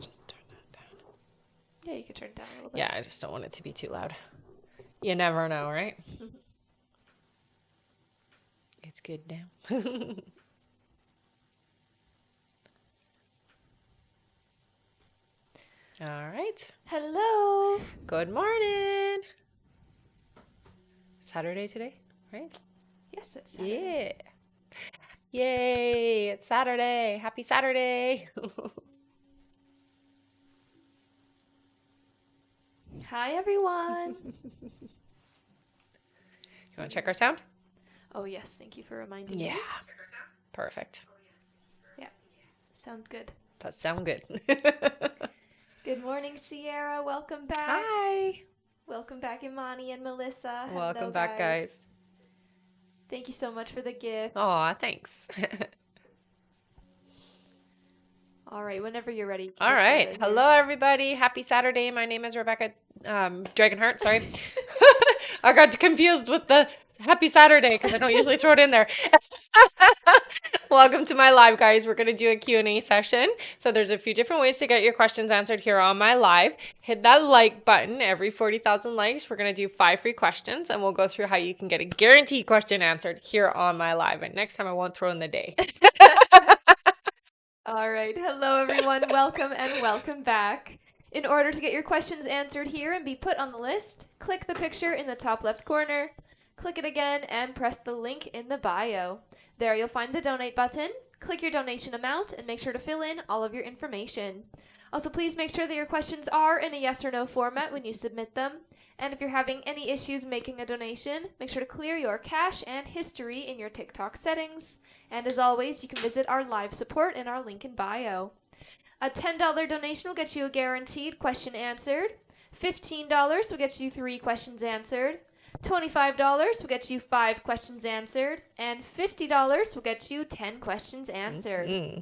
Just turn that down. Yeah, you could turn it down a little bit. Yeah, I just don't want it to be too loud. You never know, right? It's good now. All right. Hello. Good morning. Saturday today, right? Yes, it's Saturday. Yeah. Yay, it's Saturday. Happy Saturday. Hi, everyone. You want to check our sound? Oh, yes. Thank you for reminding Yeah. me. Perfect. Yeah. Sounds good. Does sound good. Good morning, Sierra. Welcome back. Hi. Welcome back, Imani and Melissa. Welcome Hello, back, guys. Thank you so much for the gift. Aw, thanks. All right, whenever you're ready to All get right. started Hello, here. everybody. Happy Saturday. My name is Rebecca Dragonheart. Sorry. I got confused with the Happy Saturday because I don't usually throw it in there. Welcome to my live, guys. We're going to do a Q&A session. So there's a few different ways to get your questions answered here on my live. Hit that like button. Every 40,000 likes, we're going to do 5 free questions, and we'll go through how you can get a guaranteed question answered here on my live. And next time I won't throw in the day. All right. Hello, everyone. Welcome and welcome back. In order to get your questions answered here and be put on the list, click the picture in the top left corner, click it again, and press the link in the bio. There you'll find the donate button. Click your donation amount and make sure to fill in all of your information. Also, please make sure that your questions are in a yes or no format when you submit them. And if you're having any issues making a donation, make sure to clear your cache and history in your TikTok settings. And as always, you can visit our live support in our link in bio. A $10 donation will get you a guaranteed question answered. $15 will get you 3 questions answered. $25 will get you 5 questions answered. And $50 will get you 10 questions answered. Mm-hmm.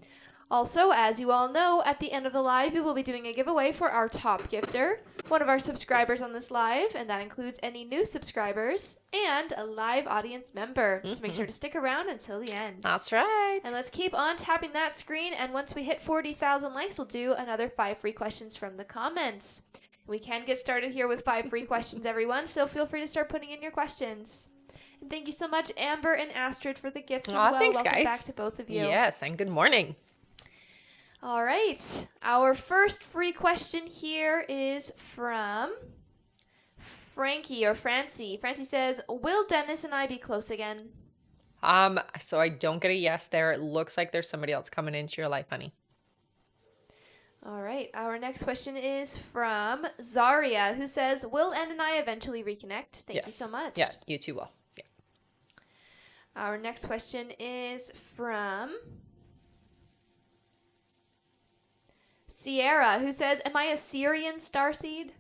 Also, as you all know, at the end of the live, we will be doing a giveaway for our top gifter, one of our subscribers on this live, and that includes any new subscribers and a live audience member. So make sure to stick around until the end. That's right. And let's keep on tapping that screen, and once we hit 40,000 likes, we'll do another 5 free questions from the comments. We can get started here with 5 free questions, everyone, so feel free to start putting in your questions. And thank you so much, Amber and Astrid, for the gifts as well. Thanks, Welcome guys. back to both of you. Yes, and good morning. All right. Our first free question here is from Frankie or Francie. Francie says, will Dennis and I be close again? So I don't get a yes there. It looks like there's somebody else coming into your life, honey. All right. Our next question is from Zaria, who says, will Ed and I eventually reconnect? Thank you so much. Yeah, you too will. Yeah. Our next question is from Sierra, who says, am I a Syrian starseed?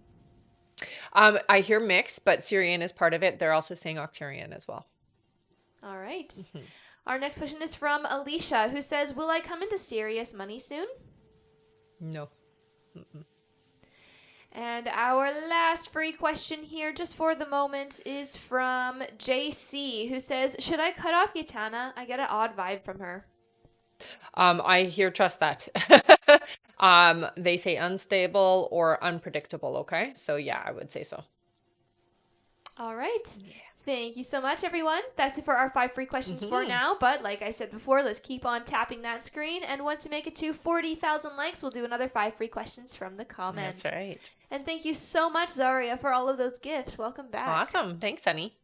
I hear mixed, but Syrian is part of it. They're also saying Octarian as well. All right. Our next question is from Alicia, who says, will I come into serious money soon? No. Mm-mm. And our last free question here, just for the moment, is from JC, who says, should I cut off Gitana? I get an odd vibe from her. I hear trust that. They say unstable or unpredictable, okay? So yeah, I would say so. All right. Yeah. Thank you so much, everyone. That's it for our 5 free questions for now. But like I said before, let's keep on tapping that screen. And once we make it to 40,000 likes, we'll do another 5 free questions from the comments. That's right. And thank you so much, Zaria, for all of those gifts. Welcome back. Awesome. Thanks, honey.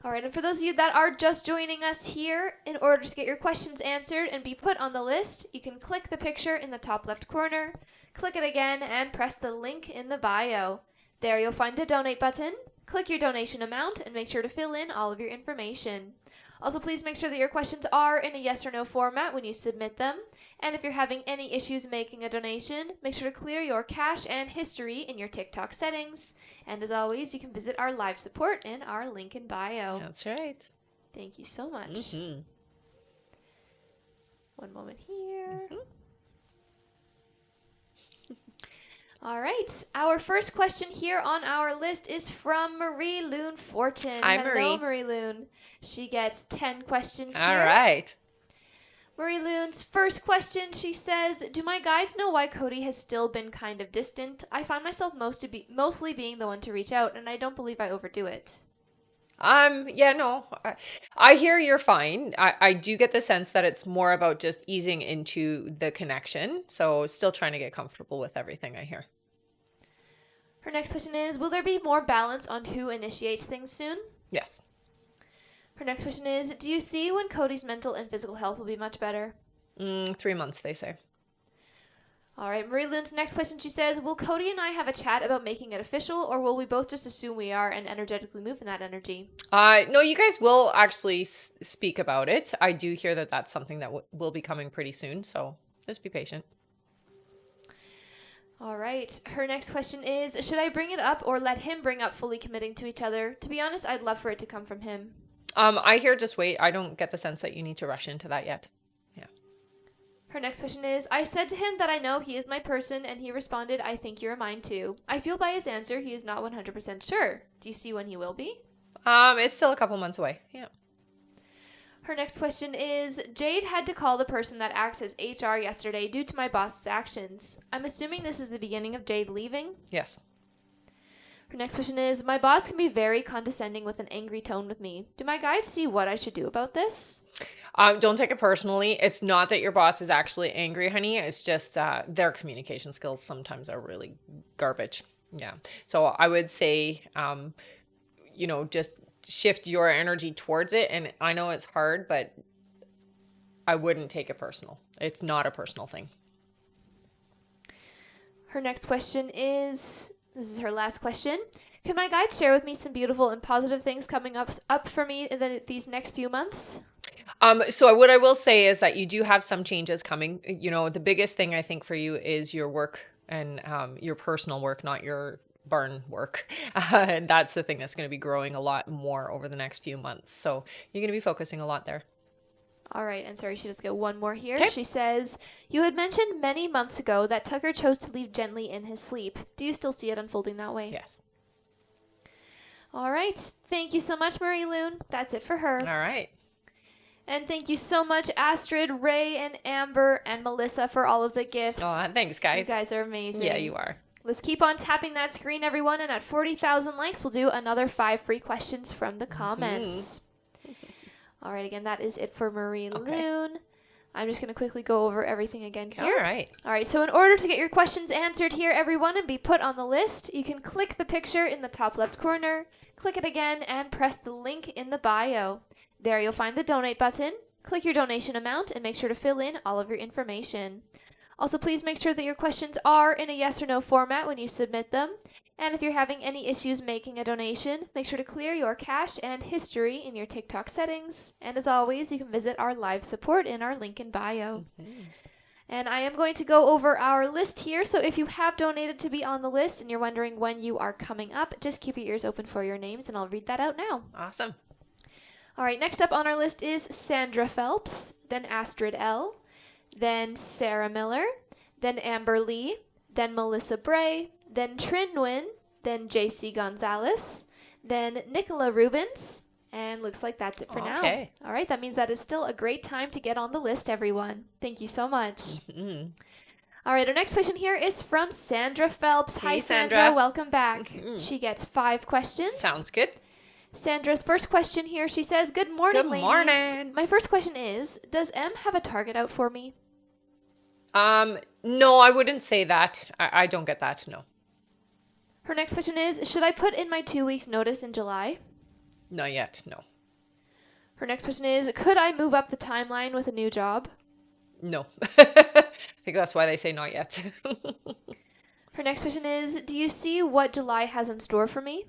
All right, and for those of you that are just joining us here, in order to get your questions answered and be put on the list, you can click the picture in the top left corner, click it again, and press the link in the bio. There you'll find the donate button. Click your donation amount and make sure to fill in all of your information. Also, please make sure that your questions are in a yes or no format when you submit them. And if you're having any issues making a donation, make sure to clear your cache and history in your TikTok settings. And as always, you can visit our live support in our link in bio. That's right. Thank you so much. One moment here. All right. Our first question here on our list is from Marie Loon Fortin. Hi, Hello, Marie Loon. She gets 10 questions here. All right. Marie Loon's first question, she says, do my guides know why Cody has still been kind of distant? I find myself mostly being the one to reach out, and I don't believe I overdo it. Yeah, no, I hear you're fine. I do get the sense that it's more about just easing into the connection. So still trying to get comfortable with everything I hear. Her next question is, will there be more balance on who initiates things soon? Yes. Her next question is, do you see when Cody's mental and physical health will be much better? 3 months, they say. All right, Marie Loon's next question, she says, will Cody and I have a chat about making it official, or will we both just assume we are and energetically move in that energy? No, you guys will actually speak about it. I do hear that that's something that will be coming pretty soon, so just be patient. All right, her next question is, should I bring it up or let him bring up fully committing to each other? To be honest, I'd love for it to come from him. I hear just wait. I don't get the sense that you need to rush into that yet. Yeah. Her next question is, I said to him that I know he is my person, and he responded, I think you're mine too. I feel by his answer he is not 100% sure. Do you see when he will be? It's still a couple months away. Yeah. Her next question is, Jade had to call the person that acts as HR yesterday due to my boss's actions. I'm assuming this is the beginning of Jade leaving? Yes. Her next question is, my boss can be very condescending with an angry tone with me. Do my guides see what I should do about this? Don't take it personally. It's not that your boss is actually angry, honey. It's just their communication skills sometimes are really garbage. Yeah. So I would say, just shift your energy towards it. And I know it's hard, but I wouldn't take it personal. It's not a personal thing. Her next question is, this is her last question. Can my guide share with me some beautiful and positive things coming up for me in these next few months? So what I will say is that you do have some changes coming. The biggest thing I think for you is your work and your personal work, not your barn work. And that's the thing that's going to be growing a lot more over the next few months. So you're going to be focusing a lot there. All right, and sorry, she just got one more here. Okay. She says, you had mentioned many months ago that Tucker chose to leave gently in his sleep. Do you still see it unfolding that way? Yes. All right. Thank you so much, Marie Loon. That's it for her. All right. And thank you so much, Astrid, Ray, and Amber, and Melissa for all of the gifts. Oh, thanks, guys. You guys are amazing. Yeah, you are. Let's keep on tapping that screen, everyone, and at 40,000 likes, we'll do another 5 free questions from the comments. All right, again, that is it for Marie Loon. I'm just going to quickly go over everything again here. All right. All right, so in order to get your questions answered here, everyone, and be put on the list, you can click the picture in the top left corner, click it again, and press the link in the bio. There you'll find the donate button. Click your donation amount and make sure to fill in all of your information. Also, please make sure that your questions are in a yes or no format when you submit them. And if you're having any issues making a donation, make sure to clear your cache and history in your TikTok settings. And as always, you can visit our live support in our link in bio. And I am going to go over our list here. So if you have donated to be on the list and you're wondering when you are coming up, just keep your ears open for your names and I'll read that out now. Awesome. All right, next up on our list is Sandra Phelps, then Astrid L., then Sarah Miller, then Amber Lee, then Melissa Bray, then Trinwin, then JC Gonzalez, then Nicola Rubens, and looks like that's it for now. Okay. All right, that means that is still a great time to get on the list, everyone. Thank you so much. All right, our next question here is from Sandra Phelps. Hey, Hi, Sandra. Welcome back. She gets 5 questions. Sounds good. Sandra's first question here, she says, good morning, Good ladies. morning. My first question is, does M have a target out for me? No, I wouldn't say that. I don't get that, no. Her next question is, should I put in my 2 weeks notice in July? Not yet, no. Her next question is, could I move up the timeline with a new job? No. I think that's why they say not yet. Her next question is, do you see what July has in store for me?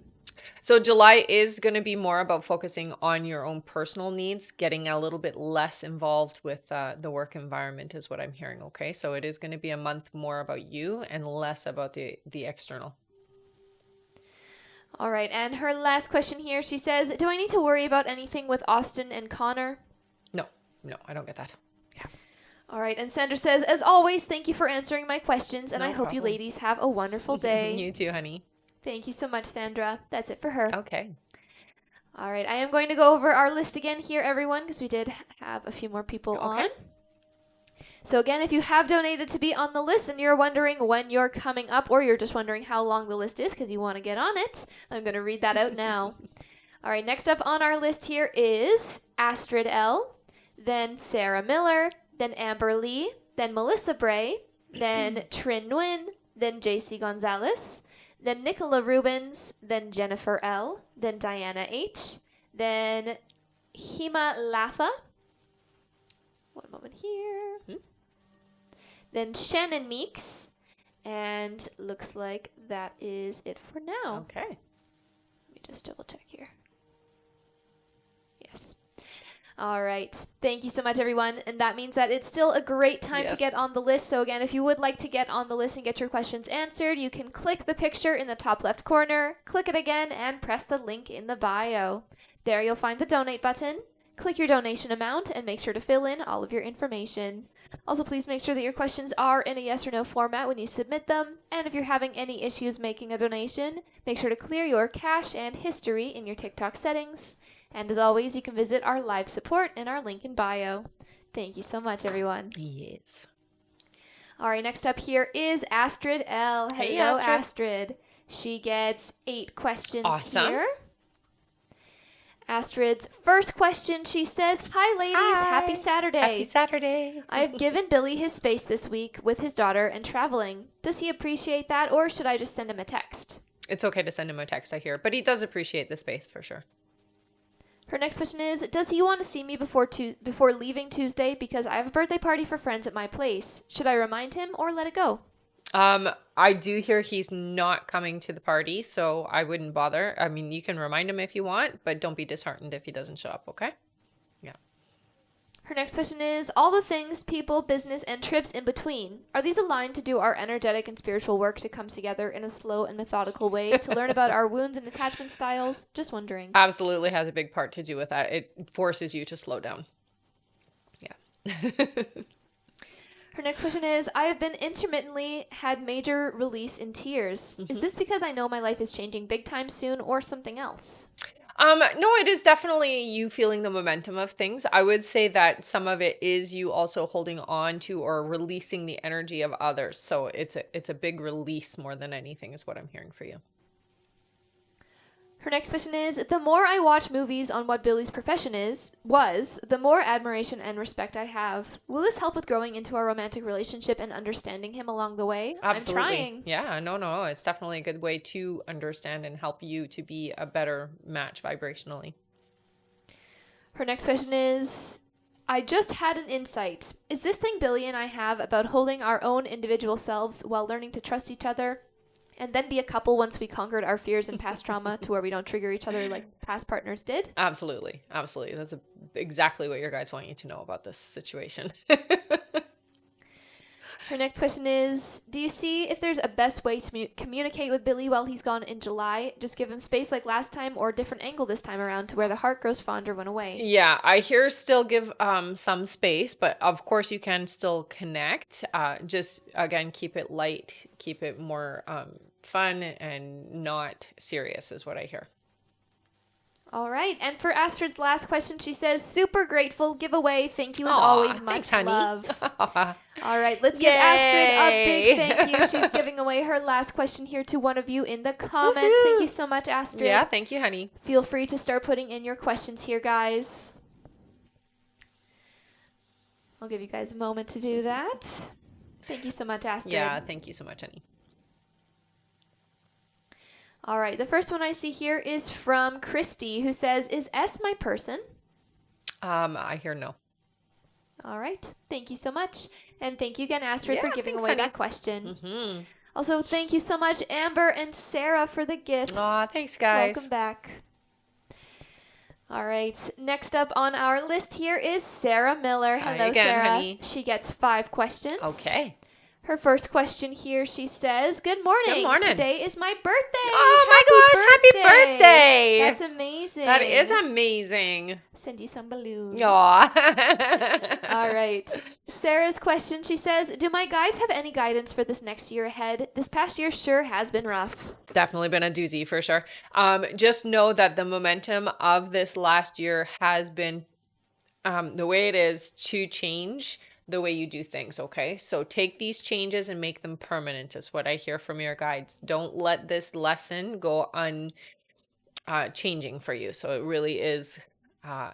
So July is going to be more about focusing on your own personal needs, getting a little bit less involved with the work environment is what I'm hearing, okay? So it is going to be a month more about you and less about the external. All right, and her last question here, she says, do I need to worry about anything with Austin and Connor? No, I don't get that. Yeah. All right, and Sandra says, as always, thank you for answering my questions, and No I hope you problem. ladies have a wonderful day. You too, honey. Thank you so much, Sandra. That's it for her. Okay. All right, I am going to go over our list again here, everyone, because we did have a few more people on. So again, if you have donated to be on the list and you're wondering when you're coming up, or you're just wondering how long the list is because you want to get on it, I'm going to read that out now. All right, next up on our list here is Astrid L., then Sarah Miller, then Amber Lee, then Melissa Bray, then Trin Nguyen, then JC Gonzalez, then Nicola Rubens, then Jennifer L., then Diana H., then Hema Latha. One moment here. Then Shannon Meeks. And looks like that is it for now. Okay. Let me just double check here. Yes. All right. Thank you so much, everyone. And that means that it's still a great time to get on the list. So again, if you would like to get on the list and get your questions answered, you can click the picture in the top left corner, click it again, and press the link in the bio. There you'll find the donate button. Click your donation amount and make sure to fill in all of your information. Also, please make sure that your questions are in a yes or no format when you submit them. And if you're having any issues making a donation, make sure to clear your cache and history in your TikTok settings. And as always, you can visit our live support in our link in bio. Thank you so much, everyone. Yes. All right, next up here is Astrid L. Hey, Hello, Astrid. Astrid. She gets 8 questions Awesome. here. Astrid's first question, she says, "Hi, ladies. Hi. Happy Saturday. Happy Saturday. I've given Billy his space this week with his daughter and traveling. Does he appreciate that, or should I just send him a text?" It's okay to send him a text, I hear, but he does appreciate the space for sure. Her next question is, "Does he want to see me before leaving Tuesday because I have a birthday party for friends at my place? Should I remind him or let it go?" I do hear he's not coming to the party, so I wouldn't bother. I mean, you can remind him if you want, but don't be disheartened if he doesn't show up, okay? Yeah. Her next question is, "All the things, people, business, and trips in between, are these aligned to do our energetic and spiritual work to come together in a slow and methodical way to learn about our wounds and attachment styles? Just wondering." Absolutely has a big part to do with that. It forces you to slow down. Yeah. Her next question is, "I have been intermittently had major release in tears. Is this because I know my life is changing big time soon or something else?" No, it is definitely you feeling the momentum of things. I would say that some of it is you also holding on to or releasing the energy of others. So it's a big release more than anything is what I'm hearing for you. Her next question is, "The more I watch movies on what Billy's profession was, the more admiration and respect I have. Will this help with growing into our romantic relationship and understanding him along the way?" Absolutely. I'm trying. Yeah, no. It's definitely a good way to understand and help you to be a better match vibrationally. Her next question is, "I just had an insight. Is this thing Billy and I have about holding our own individual selves while learning to trust each other and then be a couple once we conquered our fears and past trauma to where we don't trigger each other like past partners did?" Absolutely. That's exactly what your guides want you to know about this situation. Her next question is, "Do you see if there's a best way to communicate with Billy while he's gone in July? Just give him space like last time or a different angle this time around to where the heart grows fonder when away?" Yeah, I hear still give some space, but of course you can still connect. Just again, keep it light, keep it more fun and not serious is what I hear. All right. And for Astrid's last question, she says, "Super grateful giveaway. Thank you as Aw, always. Much thanks, honey. love." All right. Let's give Astrid a big Yay. thank you. She's giving away her last question here to one of you in the comments. Woohoo. Thank you so much, Astrid. Yeah, thank you, honey. Feel free to start putting in your questions here, guys. I'll give you guys a moment to do that. Thank you so much, Astrid. Yeah, thank you so much, honey. All right. The first one I see here is from Christy, who says, "Is S my person?" I hear no. All right. Thank you so much. And thank you again, Astrid, for Yeah, giving thanks, away honey. that question. Mm-hmm. Also, thank you so much, Amber and Sarah, for the gifts. Aw, thanks, guys. Welcome back. All right. Next up on our list here is Sarah Miller. Hi Hello, again, Sarah. honey. She gets 5 questions. Okay. Her first question here, she says, "Good morning. Good morning. Today is my birthday." Oh my gosh, happy birthday. That's amazing. That is amazing. Send you some balloons. Aw. All right. Sarah's question, she says, "Do my guys have any guidance for this next year ahead? This past year sure has been rough." Definitely been a doozy for sure. Just know that the momentum of this last year has been the way it is to change the way you do things, okay? So take these changes and make them permanent is what I hear from your guides. Don't let this lesson go changing for you. So it really is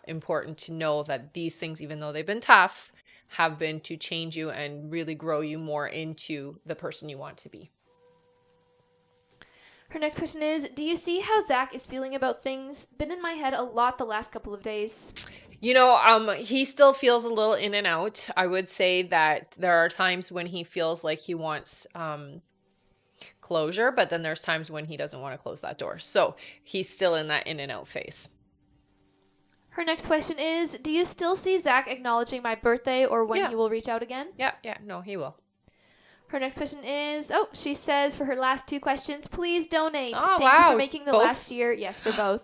important to know that these things, even though they've been tough, have been to change you and really grow you more into the person you want to be. Her next question is, do you see how Zach is feeling about things? Been in my head a lot the last couple of days. You know, he still feels a little in and out. I would say that there are times when he feels like he wants closure, but then there's times when he doesn't want to close that door. So he's still in that in and out phase. Her next question is, do you still see Zach acknowledging my birthday or when he will reach out again? Yeah, no, he will. Her next question is, she says for her last 2 questions, please donate. Oh, Thank you for making the last year. Yes, for both.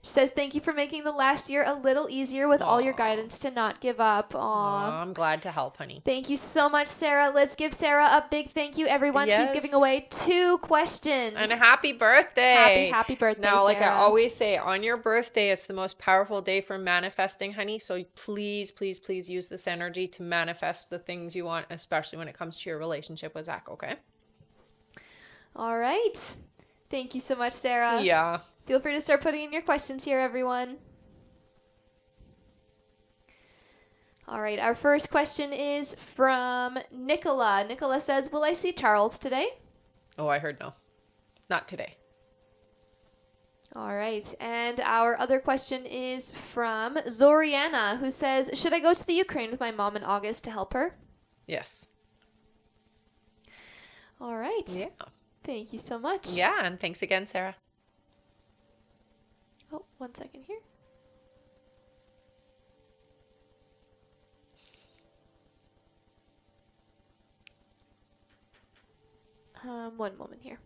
She says, thank you for making the last year a little easier with all your guidance to not give up. Aww. I'm glad to help, honey. Thank you so much, Sarah. Let's give Sarah a big thank you, everyone. Yes. She's giving away 2 questions. And a happy birthday. Happy birthday, Now, like Sarah. I always say, on your birthday, it's the most powerful day for manifesting, honey. So please, please, please use this energy to manifest the things you want, especially when it comes to your relationship with Zach, okay? All right. Thank you so much, Sarah. Yeah. Feel free to start putting in your questions here, everyone. All right, our first question is from Nicola. Nicola says, will I see Charles today? Oh, I heard no. Not today. All right, and our other question is from Zoriana, who says, should I go to the Ukraine with my mom in August to help her? Yes. All right. Yeah. Thank you so much. Yeah, and thanks again, Sarah. Oh, 1 second here. One moment here.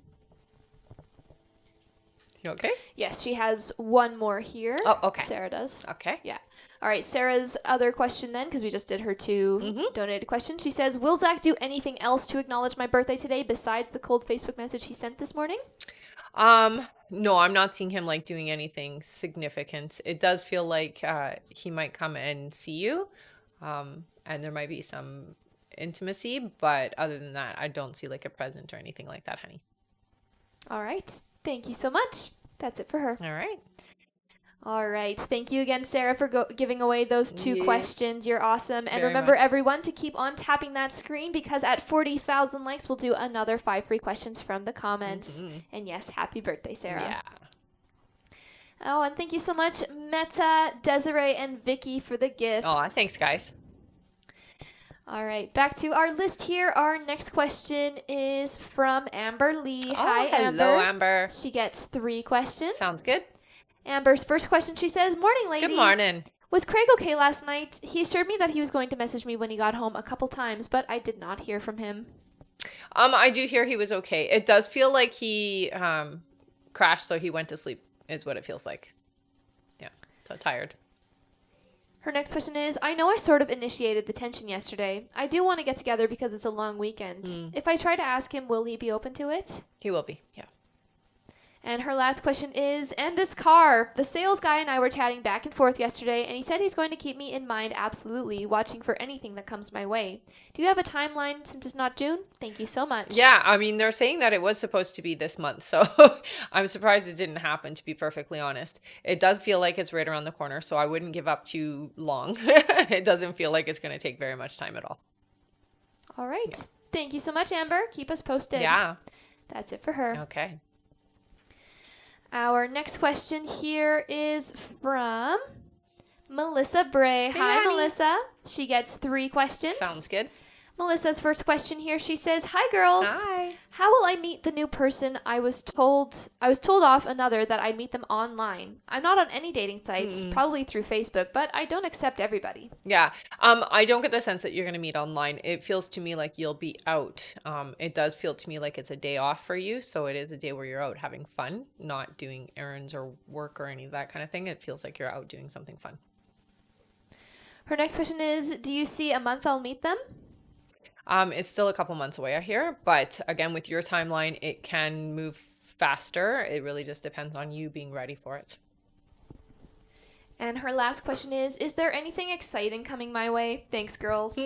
You okay? Yes, she has one more here. Oh, okay. Sarah does. Okay. Yeah. All right, Sarah's other question then, because we just did her 2 donated questions. She says, will Zach do anything else to acknowledge my birthday today besides the cold Facebook message he sent this morning? No, I'm not seeing him like doing anything significant. It does feel like he might come and see you, and there might be some intimacy, but other than that, I don't see like a present or anything like that, honey. All right. Thank you so much. That's it for her. All right. All right. Thank you again, Sarah, for giving away those 2 questions. You're awesome. And Very remember, much. everyone, to keep on tapping that screen because at 40,000 likes, we'll do another 5 free questions from the comments. And yes, happy birthday, Sarah. Yeah. Oh, and thank you so much, Meta, Desiree, and Vicky for the gifts. Oh, thanks, guys. All right, back to our list here. Our next question is from Amber Lee. Hi, Amber. Hello, Amber. She gets 3 questions. Sounds good. Amber's first question, she says, morning, ladies. Good morning. Was Craig okay last night? He assured me that he was going to message me when he got home a couple times, but I did not hear from him. I do hear he was okay. It does feel like he crashed, so he went to sleep, is what it feels like. Yeah, so tired. Her next question is, I know I sort of initiated the tension yesterday. I do want to get together because it's a long weekend. If I try to ask him, will he be open to it? He will be, yeah. And her last question is, and this car. The sales guy and I were chatting back and forth yesterday, and he said he's going to keep me in mind absolutely, watching for anything that comes my way. Do you have a timeline since it's not June? Thank you so much. Yeah, I mean, they're saying that it was supposed to be this month, so I'm surprised it didn't happen, to be perfectly honest. It does feel like it's right around the corner, so I wouldn't give up too long. It doesn't feel like it's going to take very much time at all. All right. Yeah. Thank you so much, Amber. Keep us posted. Yeah. That's it for her. Okay. Our next question here is from Melissa Bray. Hey, Hi, honey. Melissa. She gets 3 questions. Sounds good. Melissa's first question here. She says, "Hi, girls. Hi. How will I meet the new person? I was told off another that I'd meet them online. I'm not on any dating sites, probably through Facebook, but I don't accept everybody." Yeah. I don't get the sense that you're going to meet online. It feels to me like you'll be out. It does feel to me like it's a day off for you. So it is a day where you're out having fun, not doing errands or work or any of that kind of thing. It feels like you're out doing something fun. Her next question is, do you see a month I'll meet them? It's still a couple months away, I hear. But again, with your timeline, it can move faster. It really just depends on you being ready for it. And her last question is there anything exciting coming my way? Thanks, girls.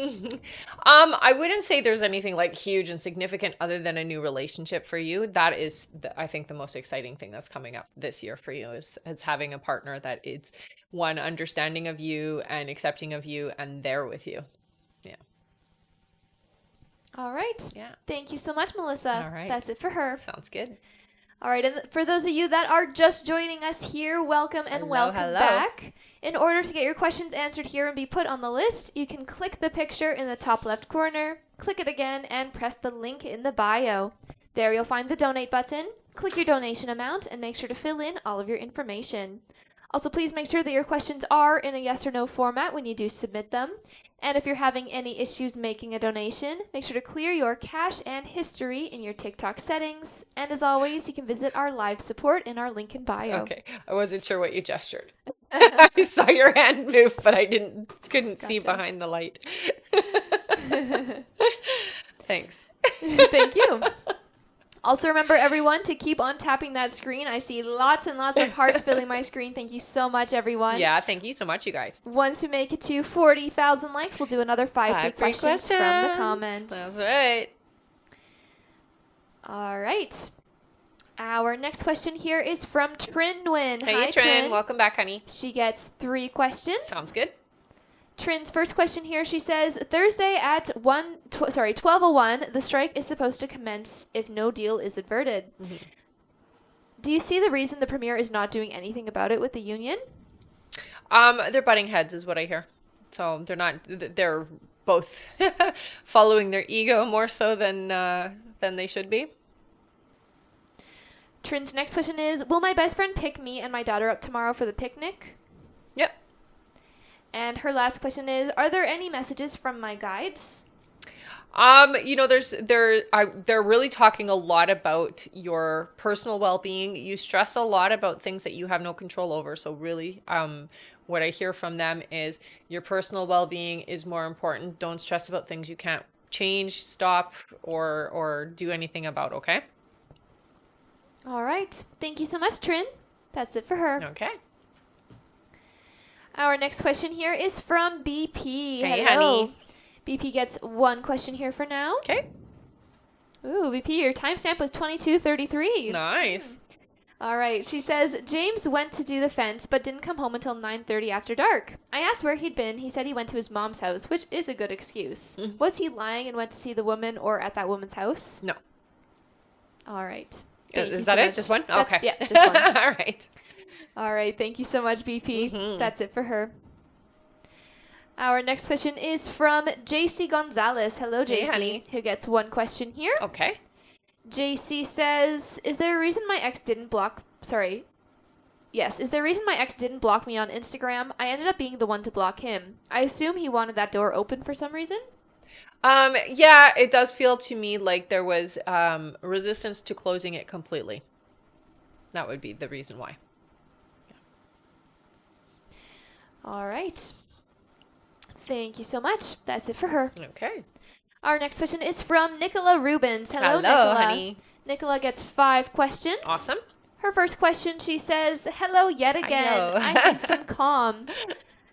I wouldn't say there's anything like huge and significant other than a new relationship for you. That is, I think, the most exciting thing that's coming up this year for you is having a partner that is one understanding of you and accepting of you and there with you. Yeah. All right. Yeah. Thank you so much, Melissa. All right. That's it for her. Sounds good. All right, and for those of you that are just joining us here, welcome and welcome back. In order to get your questions answered here and be put on the list, you can click the picture in the top left corner, click it again, and press the link in the bio. There you'll find the donate button. Click your donation amount and make sure to fill in all of your information. Also, please make sure that your questions are in a yes or no format when you do submit them. And if you're having any issues making a donation, make sure to clear your cache and history in your TikTok settings. And as always, you can visit our live support in our link in bio. Okay. I wasn't sure what you gestured. I saw your hand move, but I couldn't see behind the light. Thanks. Thank you. Also remember, everyone, to keep on tapping that screen. I see lots and lots of hearts filling my screen. Thank you so much, everyone. Yeah, thank you so much, you guys. Once we make it to 40,000 likes, we'll do another five free questions from the comments. That's right. All right. Our next question here is from Trinwin. Hey, Hi, Trin. Welcome back, honey. She gets 3 questions. Sounds good. Trin's first question here, she says, Thursday at 12:01, the strike is supposed to commence if no deal is averted. Mm-hmm. Do you see the reason the premier is not doing anything about it with the union? They're butting heads is what I hear. So they're both following their ego more so than they should be. Trin's next question is, will my best friend pick me and my daughter up tomorrow for the picnic? Yep. And her last question is, are there any messages from my guides? They're really talking a lot about your personal well-being. You stress a lot about things that you have no control over. So really, what I hear from them is your personal well-being is more important. Don't stress about things you can't change, stop, or do anything about, okay? All right. Thank you so much, Trin. That's it for her. Okay. Our next question here is from BP. Hey, hello. honey. BP gets 1 question here for now. Okay. Ooh, BP, your timestamp was 22:33. Nice. All right. She says, James went to do the fence, but didn't come home until 9:30 after dark. I asked where he'd been. He said he went to his mom's house, which is a good excuse. Mm-hmm. Was he lying and went to see the woman or at that woman's house? No. All right. Is that it? Just one? Okay. Yeah, just one. All right. All right. Thank you so much, BP. Mm-hmm. That's it for her. Our next question is from JC Gonzalez. Hello, JC. Hey, honey. Who gets 1 question here. Okay. JC says, is there a reason my ex didn't block... Sorry. Yes. Is there a reason my ex didn't block me on Instagram? I ended up being the one to block him. I assume he wanted that door open for some reason? Yeah, it does feel to me like there was resistance to closing it completely. That would be the reason why. Yeah. All right. Thank you so much. That's it for her. Okay. Our next question is from Nicola Rubens. Hello, Hello, Nicola. honey. Nicola gets 5 questions. Awesome. Her first question, she says, hello yet again. I need some calm.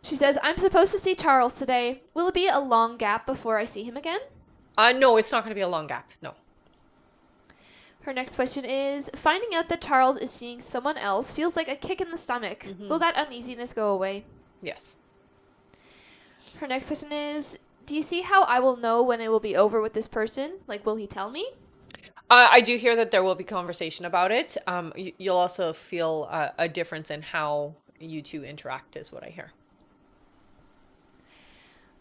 She says, I'm supposed to see Charles today. Will it be a long gap before I see him again? No, it's not going to be a long gap. No. Her next question is, finding out that Charles is seeing someone else feels like a kick in the stomach. Mm-hmm. Will that uneasiness go away? Yes. Her next question is, do you see how I will know when it will be over with this person? Like, will he tell me? I do hear that there will be conversation about it. You'll also feel a difference in how you two interact is what I hear.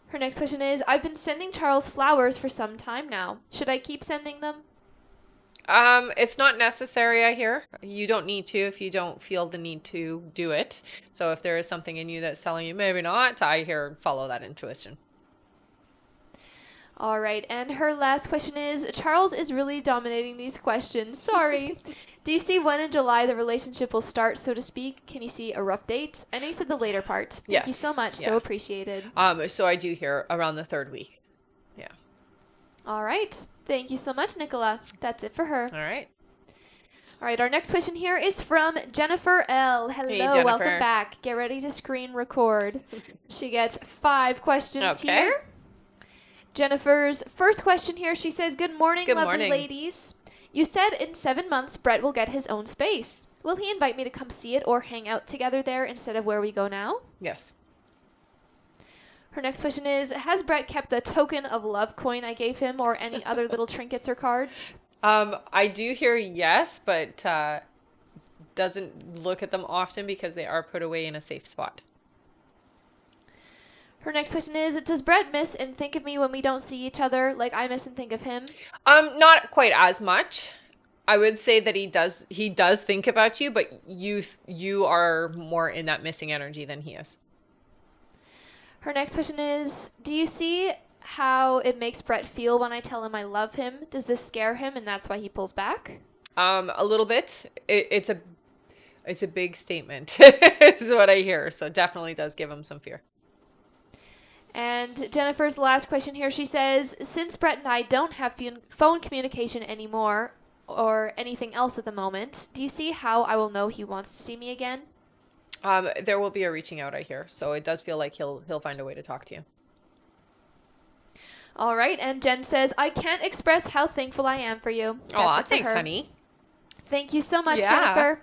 Her next question is, I've been sending Charles flowers for some time now. Should I keep sending them? It's not necessary, I hear. You don't need to if you don't feel the need to do it. So if there is something in you that's telling you maybe not, I hear follow that intuition. All right. And her last question is, Charles is really dominating these questions. Sorry. Do you see when in July the relationship will start, so to speak? Can you see a rough date? I know you said the later part. Yes. Thank you so much. Yeah. So appreciated. So I do hear around the 3rd week. Yeah. All right. Thank you so much, Nicola. That's it for her. All right. All right, our next question here is from Jennifer L. Hello, Jennifer. welcome back. Get ready to screen record. She gets 5 questions Okay. here. Jennifer's first question here, she says, Good morning, Good lovely morning. ladies. You said in 7 months Brett will get his own space. Will he invite me to come see it or hang out together there instead of where we go now? Yes. Her next question is, has Brett kept the token of love coin I gave him or any other little trinkets or cards? I do hear yes, but doesn't look at them often because they are put away in a safe spot. Her next question is, does Brett miss and think of me when we don't see each other like I miss and think of him? Not quite as much. I would say that he does think about you, but you are more in that missing energy than he is. Her next question is, do you see how it makes Brett feel when I tell him I love him? Does this scare him and that's why he pulls back? A little bit. It's a big statement is what I hear. So definitely does give him some fear. And Jennifer's last question here, she says, since Brett and I don't have phone communication anymore or anything else at the moment, do you see how I will know he wants to see me again? There will be a reaching out, I hear. So it does feel like he'll find a way to talk to you. All right, and Jen says, I can't express how thankful I am for you. Aw, thanks, honey. Thank you so much, Yeah. Jennifer.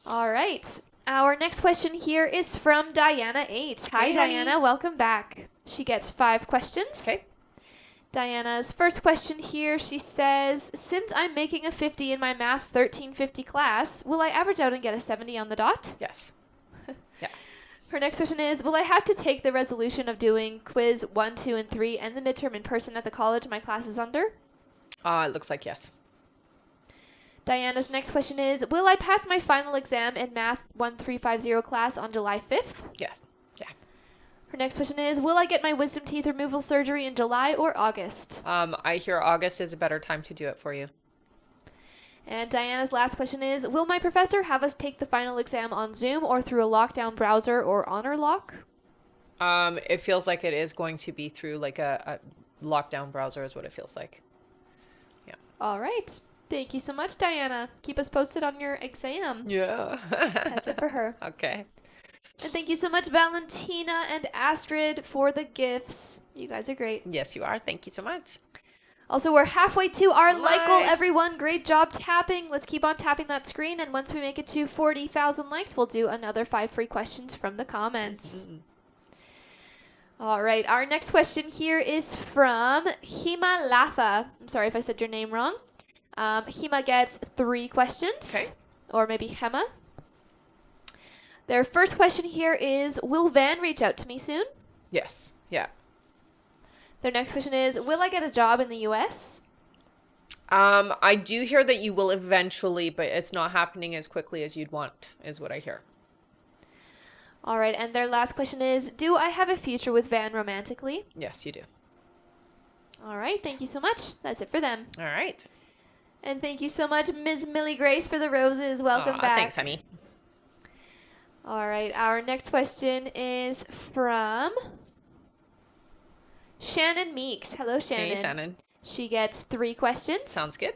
All right. Our next question here is from Diana H. Hi, Hey, Diana. honey. Welcome back. She gets 5 questions. Okay. Diana's first question here, she says, since I'm making a 50 in my math 1350 class, will I average out and get a 70 on the dot? Yes. Her next question is, will I have to take the resolution of doing quiz 1, 2, and 3 and the midterm in person at the college my class is under? It looks like yes. Diana's next question is, will I pass my final exam in Math 1350 class on July 5th? Yes. Yeah. Her next question is, will I get my wisdom teeth removal surgery in July or August? I hear August is a better time to do it for you. And Diana's last question is, will my professor have us take the final exam on Zoom or through a lockdown browser or honor lock? It feels like it is going to be through like a lockdown browser is what it feels like. Yeah. All right. Thank you so much, Diana. Keep us posted on your exam. Yeah. That's it for her. Okay. And thank you so much, Valentina and Astrid, for the gifts. You guys are great. Yes, you are. Thank you so much. Also, we're halfway to our like goal, Nice. everyone. Great job tapping. Let's keep on tapping that screen. And once we make it to 40,000 likes, we'll do another 5 free questions from the comments. All right. Our next question here is from Hima Latha. I'm sorry if I said your name wrong. Hima gets 3 questions. Okay. Or maybe Hema. Their first question here is, will Van reach out to me soon? Yes. Yeah. Their next question is, will I get a job in the U.S.? I do hear that you will eventually, but it's not happening as quickly as you'd want, is what I hear. All right, and their last question is, do I have a future with Van romantically? Yes, you do. All right, thank you so much. That's it for them. All right. And thank you so much, Ms. Millie Grace, for the roses. Welcome back. Thanks, honey. All right, our next question is from Shannon Meeks. Hello, Shannon. Hey, Shannon. She gets 3 questions. Sounds good.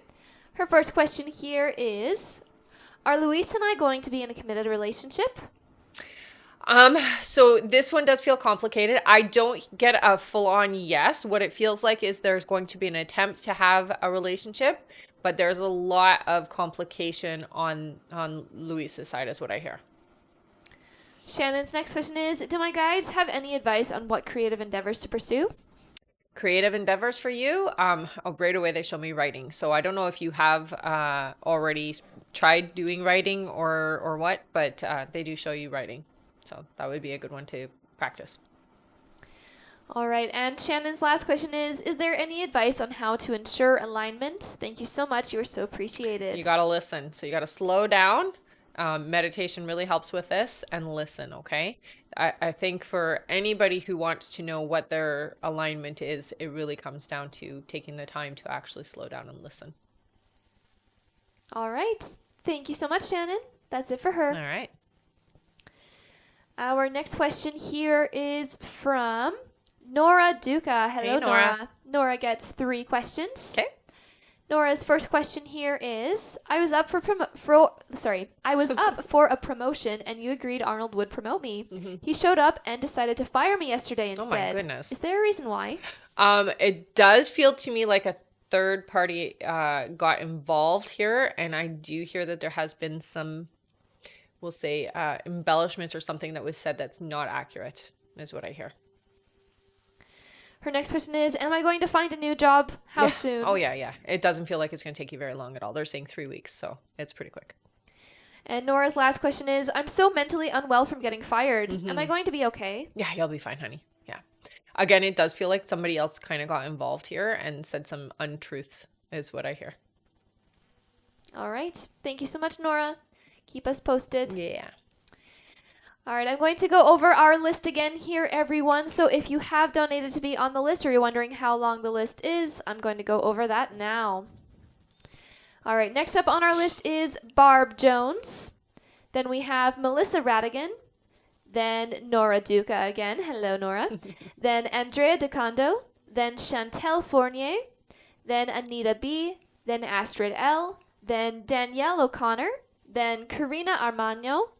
Her first question here is, are Luis and I going to be in a committed relationship? So this one does feel complicated. I don't get a full-on yes. What it feels like is there's going to be an attempt to have a relationship, but there's a lot of complication on Luis's side is what I hear. Shannon's next question is, do my guides have any advice on what creative endeavors to pursue? Creative endeavors for you? Right away they show me writing. So I don't know if you have already tried doing writing or what, but they do show you writing. So that would be a good one to practice. All right, and Shannon's last question is there any advice on how to ensure alignment? Thank you so much. You are so appreciated. You got to listen. So you got to slow down. Meditation really helps with this, and listen, okay? I think for anybody who wants to know what their alignment is, it really comes down to taking the time to actually slow down and listen. All right. Thank you so much, Shannon. That's it for her. All right. Our next question here is from Nora Duca. Hello, Hey, Nora. Nora. Nora gets 3 questions. Okay. Nora's first question here is: I was up I was up for a promotion, and you agreed Arnold would promote me. He showed up and decided to fire me yesterday Oh my instead. goodness. Is there a reason why? It does feel to me like a third party got involved here, and I do hear that there has been some, we'll say, embellishment or something that was said that's not accurate, is what I hear. Her next question is: am I going to find a new job? How soon? Oh, yeah. It doesn't feel like it's going to take you very long at all. They're saying 3 weeks, so it's pretty quick. And Nora's last question is: I'm so mentally unwell from getting fired. Am I going to be okay? Yeah, you'll be fine, honey. Yeah. Again, it does feel like somebody else kind of got involved here and said some untruths, is what I hear. All right. Thank you so much, Nora. Keep us posted. Yeah. All right, I'm going to go over our list again here, everyone. So if you have donated to be on the list or you're wondering how long the list is, I'm going to go over that now. All right, next up on our list is Barb Jones. Then we have Melissa Radigan. Then Nora Duca again. Hello, Nora. Then Andrea DeCondo. Then Chantel Fournier. Then Anita B. Then Astrid L. Then Danielle O'Connor. Then Karina Armagno.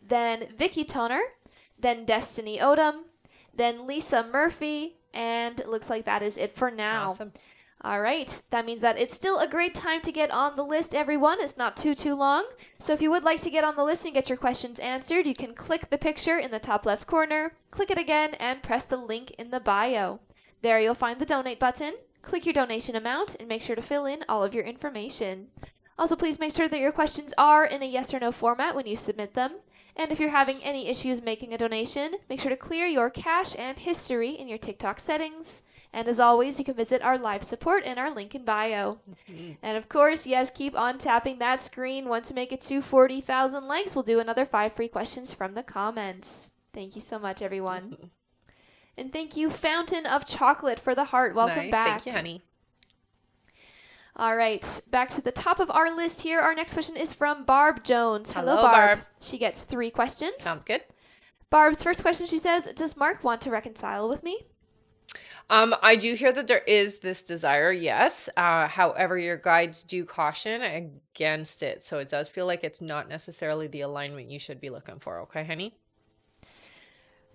Then Vicky Toner, then Destiny Odom, then Lisa Murphy, and it looks like that is it for now. Awesome. All right, that means that it's still a great time to get on the list, everyone. It's not too long. So if you would like to get on the list and get your questions answered, you can click the picture in the top left corner, click it again, and press the link in the bio. There you'll find the donate button. Click your donation amount and make sure to fill in all of your information. Also, please make sure that your questions are in a yes or no format when you submit them. And if you're having any issues making a donation, make sure to clear your cache and history in your TikTok settings. And as always, you can visit our live support in our link in bio. And of course, yes, keep on tapping that screen. Once we make it to 40,000 likes, we'll do another 5 free questions from the comments. Thank you so much, everyone. And thank you, Fountain of Chocolate, for the heart. Welcome back. Thank you, honey. All right, back to the top of our list here. Our next question is from Barb Jones. Hello, Barb. She gets 3 questions. Sounds good. Barb's first question, she says, does Mark want to reconcile with me? I do hear that there is this desire, yes. However, your guides do caution against it. So it does feel like it's not necessarily the alignment you should be looking for. Okay, honey?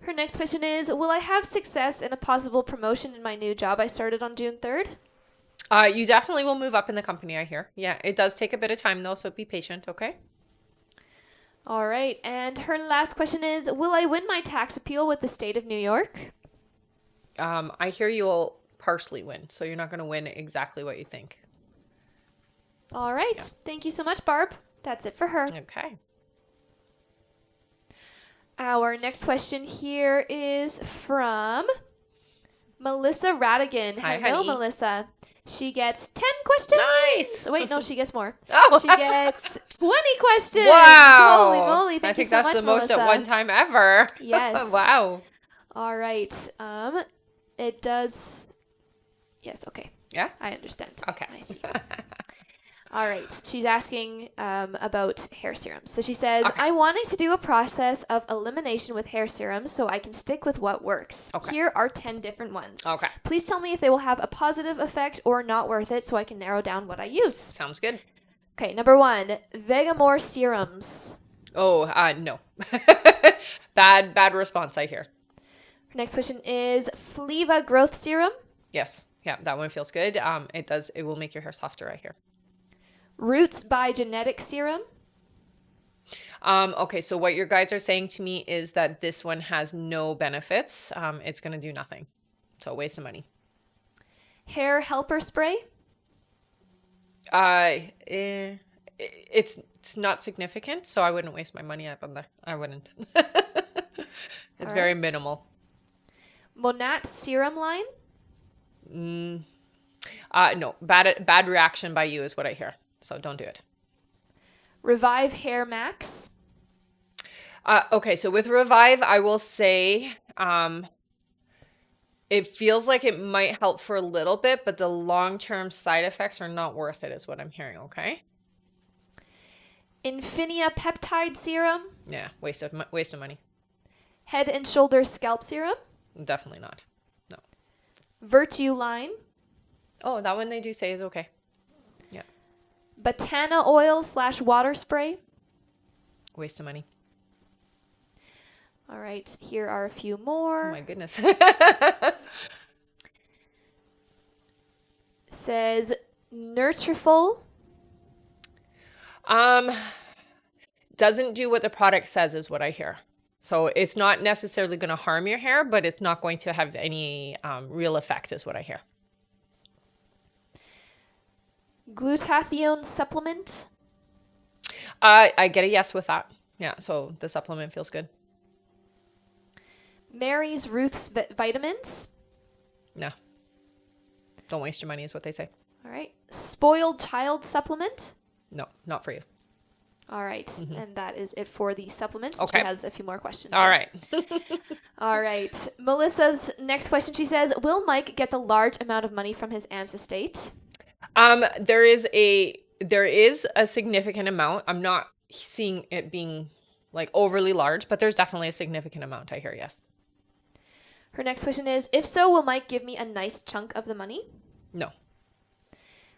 Her next question is, will I have success in a possible promotion in my new job I started on June 3rd? You definitely will move up in the company, I hear. Yeah, it does take a bit of time, though, so be patient, okay? All right, and her last question is, will I win my tax appeal with the state of New York? I hear you'll partially win, so you're not going to win exactly what you think. All right, yeah. Thank you so much, Barb. That's it for her. Okay. Our next question here is from Melissa Radigan. Hi, Hello, honey. Melissa. She gets 10 questions. Nice. Wait, no, she gets more. Oh. She gets 20 questions. Wow. Holy moly. Thank you so much, I think that's the Melissa. most at one time ever. Yes. Wow. All right. It does. Yes, okay. Yeah? I understand. Okay. I see. All right. She's asking about hair serums. So she says, okay. I wanted to do a process of elimination with hair serums so I can stick with what works. Okay. Here are 10 different ones. Okay. Please tell me if they will have a positive effect or not worth it so I can narrow down what I use. Sounds good. Okay, number 1, Vegamore serums. Oh, no. Bad response, I hear. Next question is Fleva growth serum. Yes. Yeah, that one feels good. It will make your hair softer, I hear. Roots by Genetic serum. Okay, so what your guides are saying to me is that this one has no benefits. It's going to do nothing. So waste of money. Hair helper spray. It's not significant, so I wouldn't waste my money up on that. I wouldn't. It's very minimal. Monat serum line. No, bad reaction by you is what I hear. So don't do it. Revive Hair Max. Okay, so with Revive, I will say it feels like it might help for a little bit, but the long-term side effects are not worth it is what I'm hearing, okay? Infinia Peptide Serum. Yeah, waste of money. Head and Shoulders Scalp Serum. Definitely not. No. Virtue Line. Oh, that one they do say is okay. Botana oil / water spray. Waste of money. All right, here are a few Oh more. my goodness. Says Nutrifol. Doesn't do what the product says is what I hear. So it's not necessarily going to harm your hair, but it's not going to have any real effect is what I hear. Glutathione supplement. I get a yes with that. Yeah, so the supplement feels good. Mary's Ruth's vitamins. No. Don't waste your money is what they say. All right. Spoiled child supplement. No, not for you. All right. And that is it for the supplements. Okay. She has a few more questions. All right. All right. Melissa's next question, she says, will Mike get the large amount of money from his aunt's estate? There is a significant amount. I'm not seeing it being like overly large, but there's definitely a significant amount, I hear, yes. Her next question is, if so, will Mike give me a nice chunk of the money? No.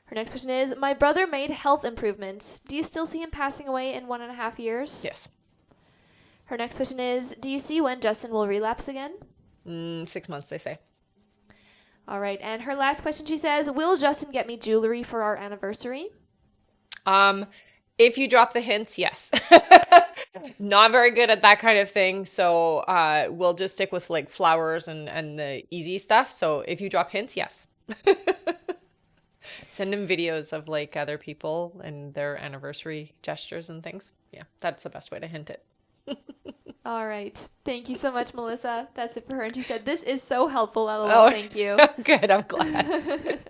Her next question is, my brother made health improvements. Do you still see him passing away in 1.5 years? Yes. Her next question is, do you see when Justin will relapse again? 6 months, they say. All right. And her last question, she says, will Justin get me jewelry for our anniversary? If you drop the hints, yes. Not very good at that kind of thing. So we'll just stick with like flowers and the easy stuff. So if you drop hints, yes. Send him videos of like other people and their anniversary gestures and things. Yeah, that's the best way to hint it. All right. Thank you so much, Melissa. That's it for her. And she said, this is so helpful. LOL. Oh. Thank you. Good, I'm glad.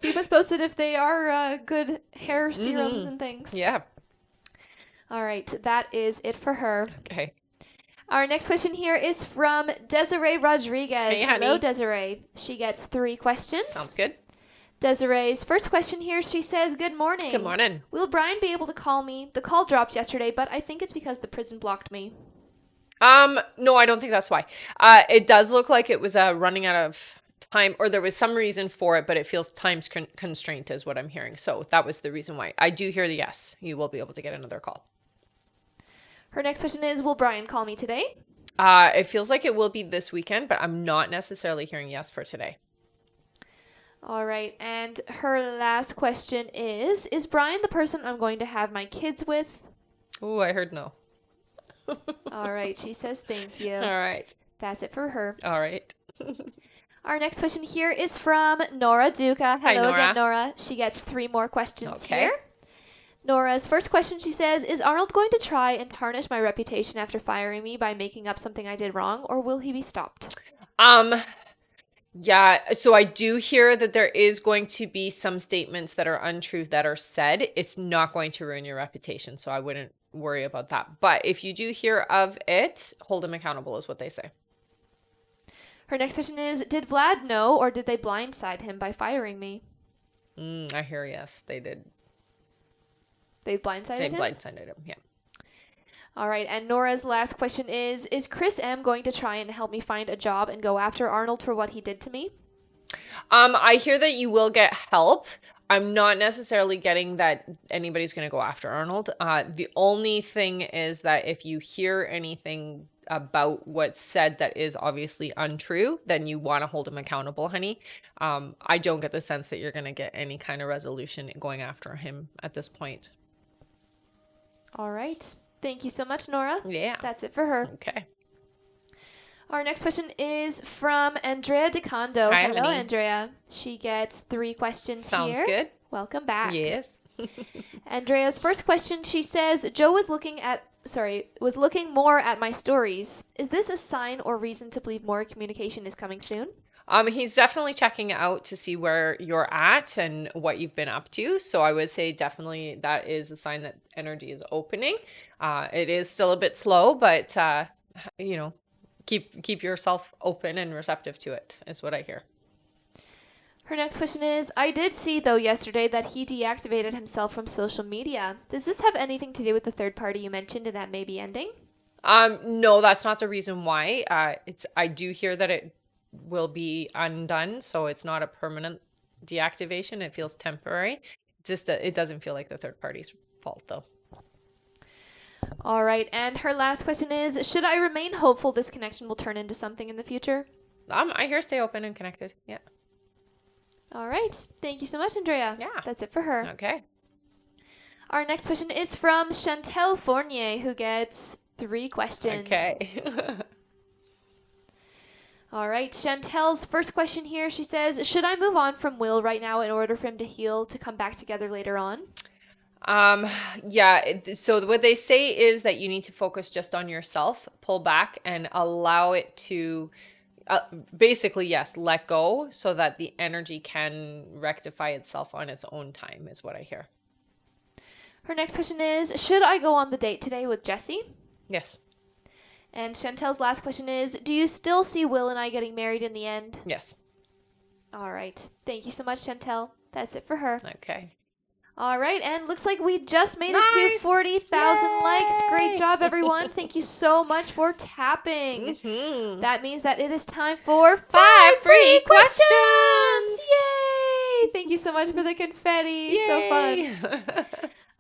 Keep us posted if they are good hair serums and things. Yeah. All right. That is it for her. Okay. Our next question here is from Desiree Rodriguez. Hey, honey. Hello, Desiree. She gets 3 questions. Sounds good. Desiree's first question here, she says, good morning. Good morning. Will Brian be able to call me? The call dropped yesterday, but I think it's because the prison blocked me. No, I don't think that's why. It does look like it was running out of time, or there was some reason for it, but it feels time constraint is what I'm hearing. So that was the reason why. I do hear the yes. You will be able to get another call. Her next question is, will Brian call me today? It feels like it will be this weekend, but I'm not necessarily hearing yes for today. All right. And her last question is Brian the person I'm going to have my kids with? Ooh, I heard no. All right. She says thank you. All right. That's it for her. All right. Our next question here is from Nora Duca. Hi, Hello Nora. again, Nora. She gets 3 more questions Okay. here. Nora's first question, she says, is Arnold going to try and tarnish my reputation after firing me by making up something I did wrong, or will he be stopped? Yeah, so I do hear that there is going to be some statements that are untrue that are said. It's not going to ruin your reputation, so I wouldn't worry about that. But if you do hear of it, hold him accountable is what they say. Her next question is, did Vlad know, or did they blindside him by firing me? I hear yes, they did. They blindsided They him? blindsided him, yeah. All right, and Nora's last question is Chris M. going to try and help me find a job and go after Arnold for what he did to me? I hear that you will get help. I'm not necessarily getting that anybody's going to go after Arnold. The only thing is that if you hear anything about what's said that is obviously untrue, then you want to hold him accountable, honey. I don't get the sense that you're going to get any kind of resolution going after him at this point. All right. Thank you so much, Nora. Yeah. That's it for her. Okay. Our next question is from Andrea DeCondo. Hi, Hello, honey. Andrea. She gets 3 questions Sounds here. good. Welcome back. Yes. Andrea's first question, she says, Joe was looking more at my stories. Is this a sign or reason to believe more communication is coming soon? He's definitely checking out to see where you're at and what you've been up to. So I would say definitely that is a sign that energy is opening. It is still a bit slow, but keep yourself open and receptive to it is what I hear. Her next question is, I did see, though, yesterday that he deactivated himself from social media. Does this have anything to do with the third party you mentioned and that may be ending? No, that's not the reason why. I do hear that it will be undone, so it's not a permanent deactivation. It feels temporary. Just it doesn't feel like the third party's fault though. All right. And her last question is, should I remain hopeful this connection will turn into something in the future? I hear stay open and connected. Yeah. All right. Thank you so much, Andrea. Yeah. That's it for her. Okay. Our next question is from Chantel Fournier, who gets 3 questions. Okay. All right. Chantel's first question here, she says, should I move on from Will right now in order for him to heal to come back together later on? Yeah. So what they say is that you need to focus just on yourself, pull back and allow it to basically, yes, let go so that the energy can rectify itself on its own time is what I hear. Her next question is, should I go on the date today with Jesse? Yes. And Chantel's last question is, do you still see Will and I getting married in the end? Yes. All right. Thank you so much, Chantel. That's it for her. Okay. All right. And looks like we just made it to Nice. 40,000 likes. Great Yay. job, everyone. Thank you so much for tapping. Mm-hmm. That means that it is time for 5 free questions. questions. Yay! Thank you so much for the confetti. So fun.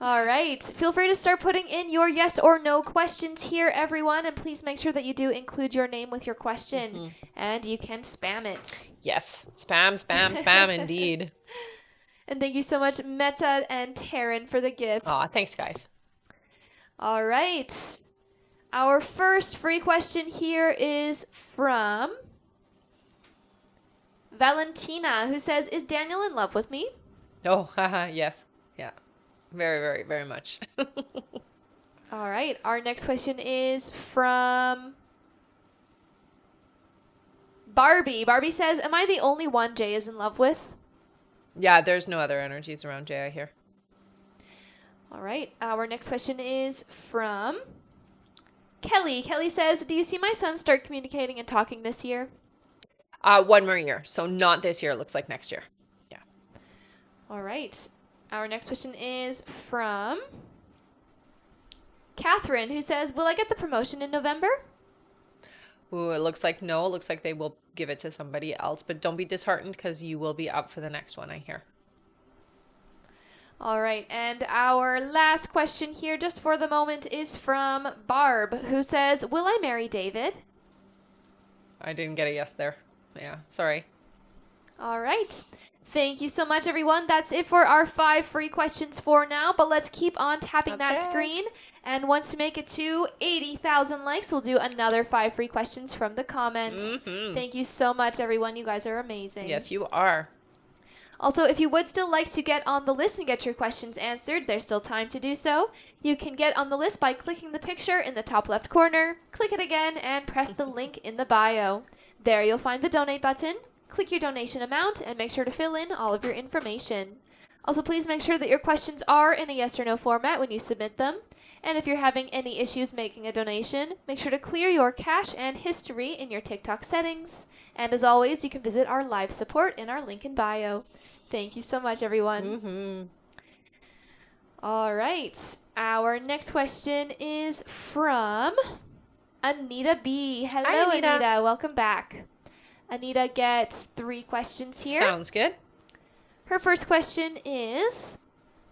All right. Feel free to start putting in your yes or no questions here, everyone. And please make sure that you do include your name with your question. And you can spam it. Yes. Spam, spam, spam, indeed. And thank you so much, Meta and Taryn, for the gifts. Aw, thanks, guys. All right. Our first free question here is from Valentina, who says, is Daniel in love with me? Oh, haha, yes. Yeah. Very, very, very much. All right. Our next question is from Barbie. Barbie says, am I the only one Jay is in love with? Yeah, there's no other energies around Jay, I hear. All right. Our next question is from Kelly. Kelly says, do you see my son start communicating and talking this year? 1 more year. So not this year. It looks like next year. Yeah. All right. Our next question is from Catherine, who says, will I get the promotion in November? Ooh, it looks like no. It looks like they will give it to somebody else. But don't be disheartened because you will be up for the next one, I hear. All right. And our last question here, just for the moment, is from Barb, who says, will I marry David? I didn't get a yes there. Yeah, sorry. All right. Thank you so much, everyone. That's it for our 5 free questions for now. But let's keep on tapping That's that it. screen. And once we make it to 80,000 likes, we'll do another 5 free questions from the comments. Thank you so much, everyone. You guys are amazing. Yes, you are. Also, if you would still like to get on the list and get your questions answered, there's still time to do so. You can get on the list by clicking the picture in the top left corner, click it again, and press the link in the bio. There you'll find the donate button. Click your donation amount and make sure to fill in all of your information. Also, please make sure that your questions are in a yes or no format when you submit them. And if you're having any issues making a donation, make sure to clear your cache and history in your TikTok settings. And as always, you can visit our live support in our link in bio. Thank you so much, everyone. All right. Our next question is from Anita B. Hello, Hi, Anita. Welcome back. Anita gets 3 questions here. Sounds good. Her first question is,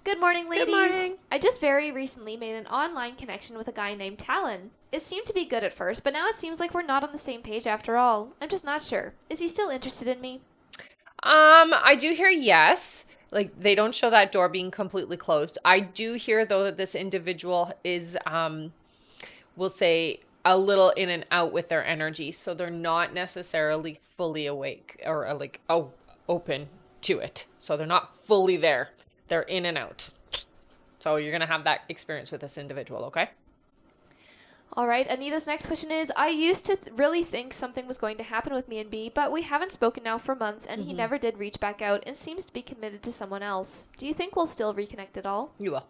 good morning, ladies. Good morning. I just very recently made an online connection with a guy named Talon. It seemed to be good at first, but now it seems like we're not on the same page after all. I'm just not sure. Is he still interested in me? I do hear yes. Like they don't show that door being completely closed. I do hear though that this individual is, we'll say, a little in and out with their energy, so they're not necessarily fully awake or open to it. So they're not fully there. They're in and out. So you're gonna have that experience with this individual, okay? All right, Anita's next question is, I used to really think something was going to happen with me and B, but we haven't spoken now for months, and he never did reach back out and seems to be committed to someone else. Do you think we'll still reconnect at all? You will.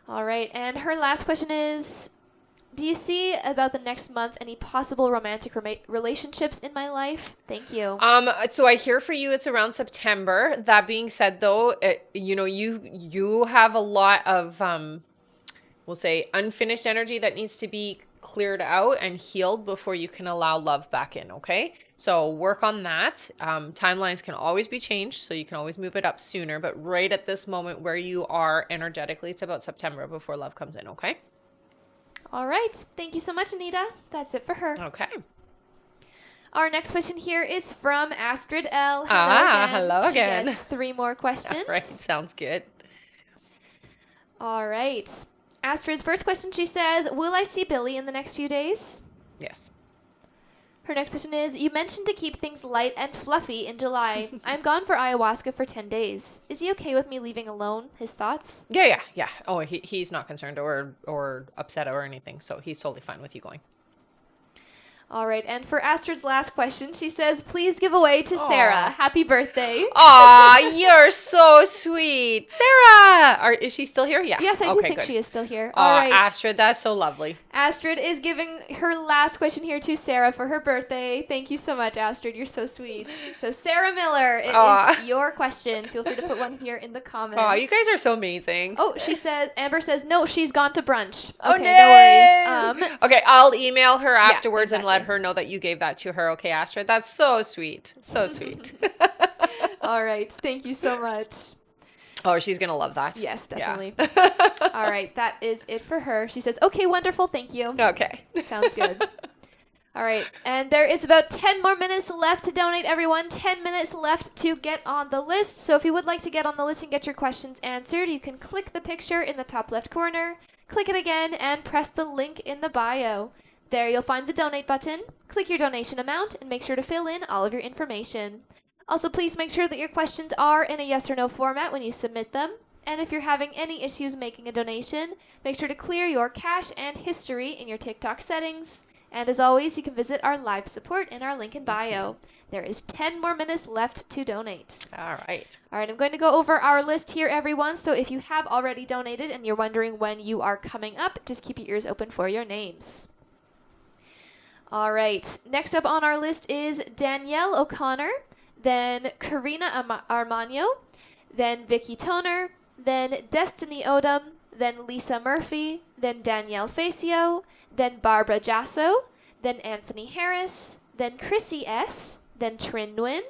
All right, and her last question is, do you see about the next month any possible romantic relationships in my life? Thank you. So I hear for you it's around September. That being said, though, you have a lot of we'll say unfinished energy that needs to be cleared out and healed before you can allow love back in. Okay, So work on that. Timelines can always be changed, so you can always move it up sooner. But right at this moment where you are energetically, it's about September before love comes in, okay? All right. Thank you so much, Anita. That's it for her. Okay. Our next question here is from Astrid L. Hello She again. gets 3 more questions. All right, sounds good. All right. Astrid's first question, she says, will I see Billy in the next few days? Yes. Her next question is, you mentioned to keep things light and fluffy in July. I'm gone for ayahuasca for 10 days. Is he okay with me leaving alone? His thoughts? Yeah. Oh, he's not concerned or upset or anything, so he's totally fine with you going. All right, and for Astrid's last question, she says, please give away to Sarah. Happy birthday. Aw, you're so sweet. Sarah! Is she still here? Yeah. Yes, I do think good. she is still here. All All right. Astrid, that's so lovely. Astrid is giving her last question here to Sarah for her birthday. Thank you so much, Astrid. You're so sweet. So, Sarah Miller, it is your question. Feel free to put one here in the comments. Oh, you guys are so amazing. Oh, Amber says, no, she's gone to brunch. Oh, okay, no worries. Okay, I'll email her afterwards exactly. and let her know that you gave that to her. Okay, Astrid, that's so sweet. So sweet. All right. Thank you so much. Oh, she's going to love that. Yes, definitely. Yeah. All right. That is it for her. She says, okay, wonderful. Thank you. Okay. Sounds good. All right. And there is about 10 more minutes left to donate, everyone. 10 minutes left to get on the list. So if you would like to get on the list and get your questions answered, you can click the picture in the top left corner, click it again, and press the link in the bio. There you'll find the donate button. Click your donation amount and make sure to fill in all of your information. Also, please make sure that your questions are in a yes or no format when you submit them. And if you're having any issues making a donation, make sure to clear your cache and history in your TikTok settings. And as always, you can visit our live support in our link in bio. There is 10 more minutes left to donate. All right. All right, I'm going to go over our list here, everyone. So if you have already donated and you're wondering when you are coming up, just keep your ears open for your names. All right, next up on our list is Danielle O'Connor, then Karina Armagno, then Vicky Toner, then Destiny Odom, then Lisa Murphy, then Danielle Facio, then Barbara Jasso, then Anthony Harris, then Chrissy S., then Trin Nguyen,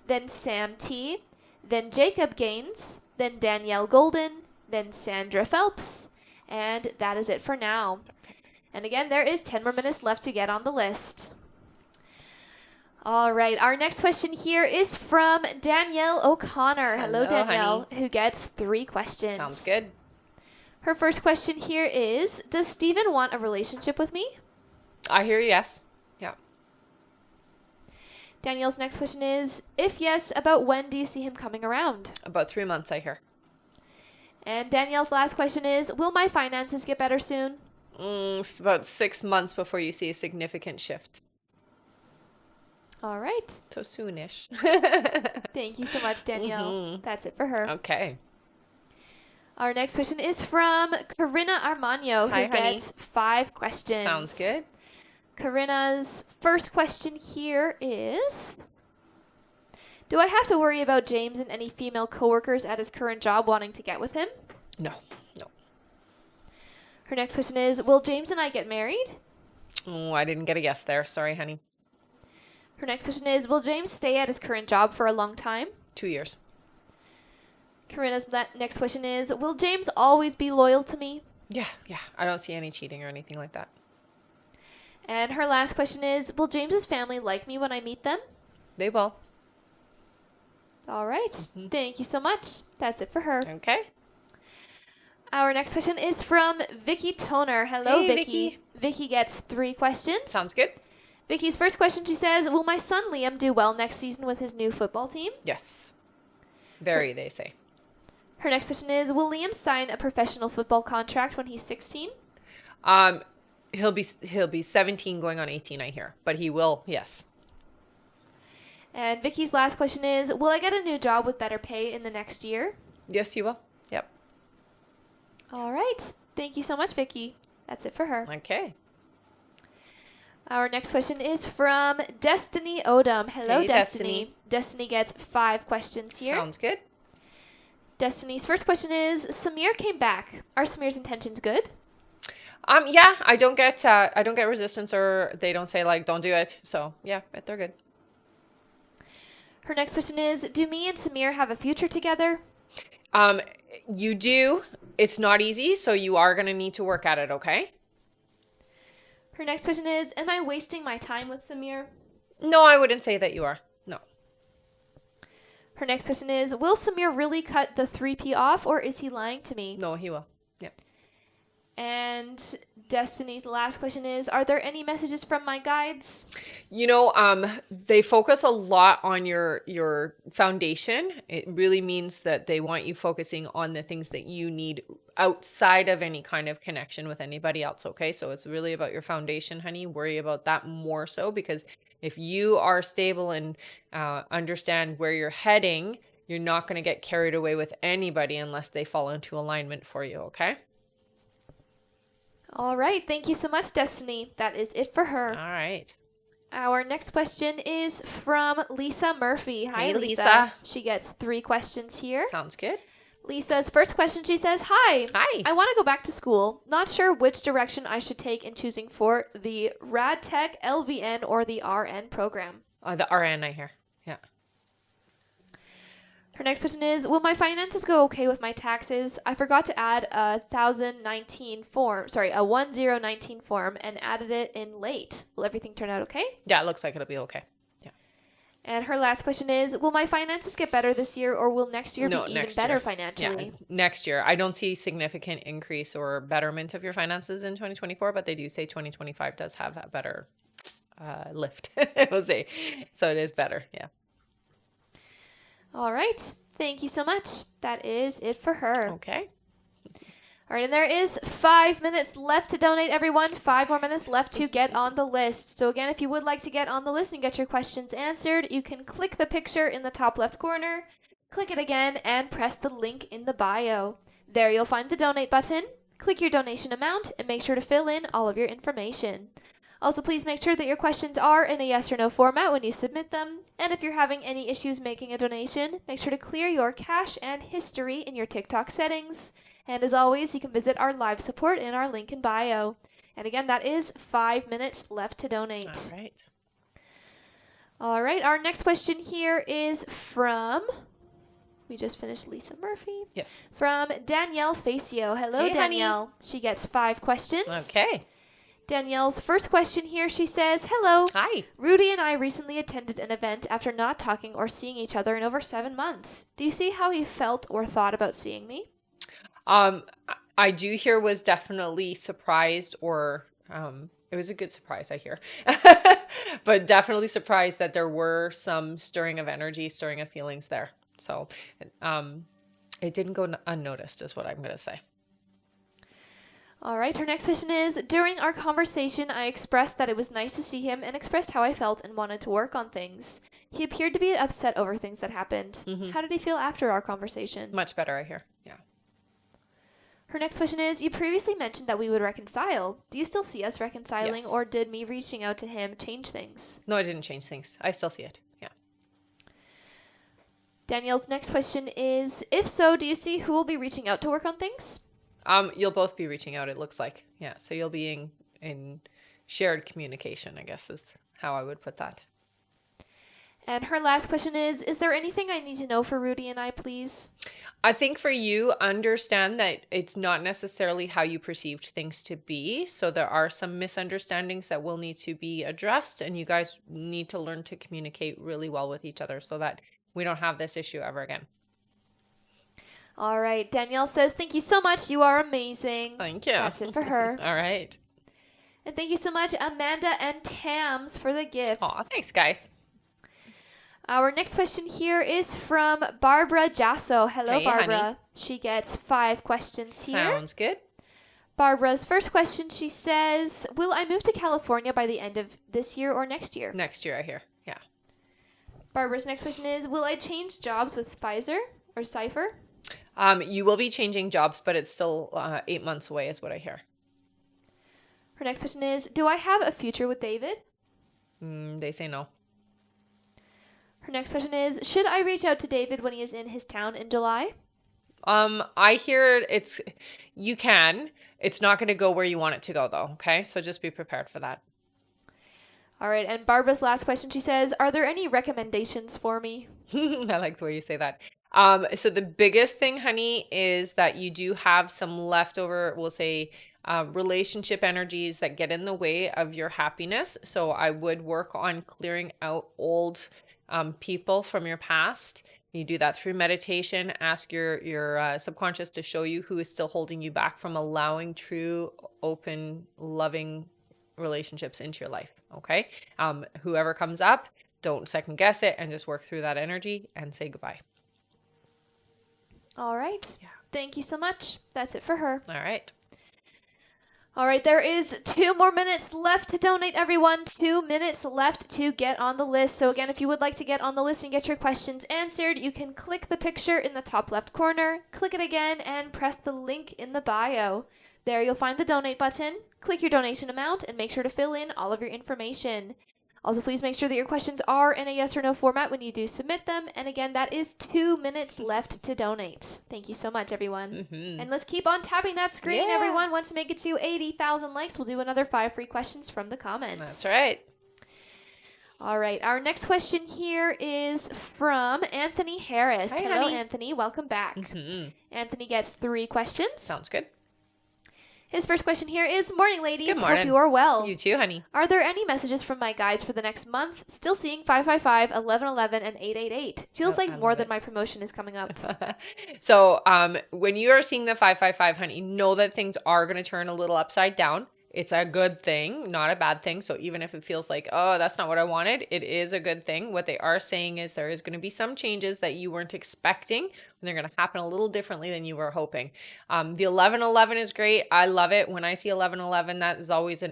then Sam T., then Jacob Gaines, then Danielle Golden, then Sandra Phelps, and that is it for now. And again, there is 10 more minutes left to get on the list. All right, our next question here is from Danielle O'Connor. Hello, Danielle, honey. who gets 3 questions. Sounds good. Her first question here is, does Steven want a relationship with me? I hear you, yes. Yeah. Danielle's next question is, if yes, about when do you see him coming around? About 3 months, I hear. And Danielle's last question is, will my finances get better soon? It's about 6 months before you see a significant shift. All right. So soonish. Thank you so much, Danielle. That's it for her. Okay. Our next question is from Karina Armagno, Hi, who honey. gets 5 questions. Sounds good. Karina's first question here is, do I have to worry about James and any female coworkers at his current job wanting to get with him? No. Her next question is, will James and I get married? Oh, I didn't get a yes there. Sorry, honey. Her next question is, will James stay at his current job for a long time? 2 years. Karina's next question is, will James always be loyal to me? Yeah. I don't see any cheating or anything like that. And her last question is, will James's family like me when I meet them? They will. All right. Thank you so much. That's it for her. Okay. Our next question is from Vicky Toner. Hello, Hey, Vicky. Vicky gets 3 questions. Sounds good. Vicky's first question, she says, will my son Liam do well next season with his new football team? Yes. Very, they say. Her next question is, will Liam sign a professional football contract when he's 16? He'll be 17 going on 18, I hear. But he will, yes. And Vicky's last question is, will I get a new job with better pay in the next year? Yes, you will. Yep. All right. Thank you so much, Vicky. That's it for her. Okay. Our next question is from Destiny Odom. Hello, Hey, Destiny. Destiny gets 5 questions here. Sounds good. Destiny's first question is, Samir came back. Are Samir's intentions good? Yeah, I don't get resistance, or they don't say like don't do it. So yeah, but they're good. Her next question is, do me and Samir have a future together? You do. It's not easy, so you are going to need to work at it, okay? Her next question is, am I wasting my time with Samir? No, I wouldn't say that you are. No. Her next question is, will Samir really cut the 3P off, or is he lying to me? No, he will. Yeah. And Destiny's last question is, are there any messages from my guides? They focus a lot on your foundation. It really means that they want you focusing on the things that you need outside of any kind of connection with anybody else, okay? So it's really about your foundation, honey. Worry about that more so, because if you are stable and understand where you're heading, you're not going to get carried away with anybody unless they fall into alignment for you, okay? All right. Thank you so much, Destiny. That is it for her. All right. Our next question is from Lisa Murphy. Hi, Hey, Lisa. Lisa. She gets 3 questions here. Sounds good. Lisa's first question, she says, Hi. Hi. I want to go back to school. Not sure which direction I should take in choosing for the RadTech, LVN, or the RN program. The RN, I hear. Yeah. Her next question is, will my finances go okay with my taxes? I forgot to add a 1019 form and added it in late. Will everything turn out okay? Yeah, it looks like it'll be okay. Yeah. And her last question is, will my finances get better this year, or will next year be even next better year. financially? Yeah, next year. I don't see significant increase or betterment of your finances in 2024, but they do say 2025 does have a better lift, I will say. So it is better, yeah. All right. Thank you so much. That is it for her. Okay. All right, and there is 5 minutes left to donate, everyone. 5 more minutes left to get on the list. So again, if you would like to get on the list and get your questions answered, you can click the picture in the top left corner, click it again, and press the link in the bio. There you'll find the donate button. Click your donation amount and make sure to fill in all of your information. Also, please make sure that your questions are in a yes or no format when you submit them. And if you're having any issues making a donation, make sure to clear your cache and history in your TikTok settings. And as always, you can visit our live support in our link in bio. And again, that is 5 minutes left to donate. All right. All right, our next question here is from, we just finished Lisa Murphy. Yes. From Danielle Facio. Hello, Hey, Danielle. Honey. She gets 5 questions. Okay. Danielle's first question here, she says, hello. Hi. Rudy and I recently attended an event after not talking or seeing each other in over 7 months. Do you see how he felt or thought about seeing me? I do hear was definitely surprised, or it was a good surprise, I hear. But definitely surprised that there were some stirring of energy, stirring of feelings there. So it didn't go unnoticed is what I'm going to say. All right, her next question is, during our conversation, I expressed that it was nice to see him and expressed how I felt and wanted to work on things. He appeared to be upset over things that happened. Mm-hmm. How did he feel after our conversation? Much better, I hear. Yeah. Her next question is, you previously mentioned that we would reconcile. Do you still see us reconciling, Yes. or did me reaching out to him change things? No, I didn't change things. I still see it. Yeah. Danielle's next question is, if so, do you see who will be reaching out to work on things? You'll both be reaching out, it looks like. Yeah. So you'll be in shared communication, I guess is how I would put that. And her last question is there anything I need to know for Rudy and I, please? I think for you, understand that it's not necessarily how you perceived things to be. So there are some misunderstandings that will need to be addressed, and you guys need to learn to communicate really well with each other so that we don't have this issue ever again. All right. Danielle says, thank you so much. You are amazing. Thank you. That's it for her. All right. And thank you so much, Amanda and Tams, for the gifts. Aw, thanks, guys. Our next question here is from Barbara Jasso. Hello, Hey, Barbara. honey. She gets 5 questions here. Sounds good. Barbara's first question, she says, will I move to California by the end of this year or next year? Next year, I hear. Yeah. Barbara's next question is, will I change jobs with Pfizer or Cypher? You will be changing jobs, but it's still 8 months away is what I hear. Her next question is, do I have a future with David? They say no. Her next question is, should I reach out to David when he is in his town in July? I hear you can. It's not going to go where you want it to go, though. Okay. So just be prepared for that. All right. And Barbara's last question, she says, are there any recommendations for me? I like the way you say that. So the biggest thing, honey, is that you do have some leftover, we'll say, relationship energies that get in the way of your happiness. So I would work on clearing out old people from your past. You do that through meditation. Ask your subconscious to show you who is still holding you back from allowing true, open, loving relationships into your life. Okay. Whoever comes up, don't second guess it and just work through that energy and say goodbye. All right. Yeah. Thank you so much. That's it for her. All right. All right, there is 2 more minutes left to donate, everyone. 2 minutes left to get on the list. So again, if you would like to get on the list and get your questions answered, you can click the picture in the top left corner, click it again, and press the link in the bio. There you'll find the donate button. Click your donation amount and make sure to fill in all of your information. Also, please make sure that your questions are in a yes or no format when you do submit them. And again, that is 2 minutes left to donate. Thank you so much, everyone. Mm-hmm. And let's keep on tapping that screen, everyone. Once we make it to 80,000 likes, we'll do another 5 free questions from the comments. That's right. All right. Our next question here is from Anthony Harris. Hi, Hello, honey. Anthony. Welcome back. Mm-hmm. Anthony gets 3 questions. Sounds good. His first question here is, morning, ladies. Good morning. Hope you are well. You too, honey. Are there any messages from my guides for the next month? Still seeing 555, 1111, and 888. Feels like more than my promotion is coming up. So when you are seeing the 555, honey, know that things are going to turn a little upside down. It's a good thing, not a bad thing. So even if it feels like, oh, that's not what I wanted, it is a good thing. What they are saying is there is going to be some changes that you weren't expecting, and they're going to happen a little differently than you were hoping. The 1111 is great. I love it. When I see 1111, that is always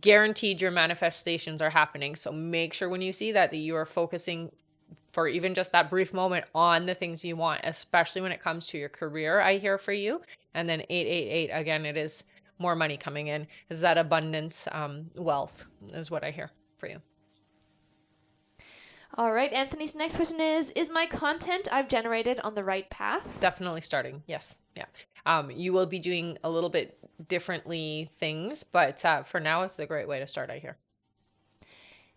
guaranteed your manifestations are happening. So make sure when you see that you are focusing for even just that brief moment on the things you want, especially when it comes to your career, I hear for you. And then 888, again, it is more money coming in, is that abundance, wealth is what I hear for you. All right. Anthony's next question is my content I've generated on the right path? Definitely starting. Yes. Yeah. You will be doing a little bit differently things, but for now, it's a great way to start, I hear.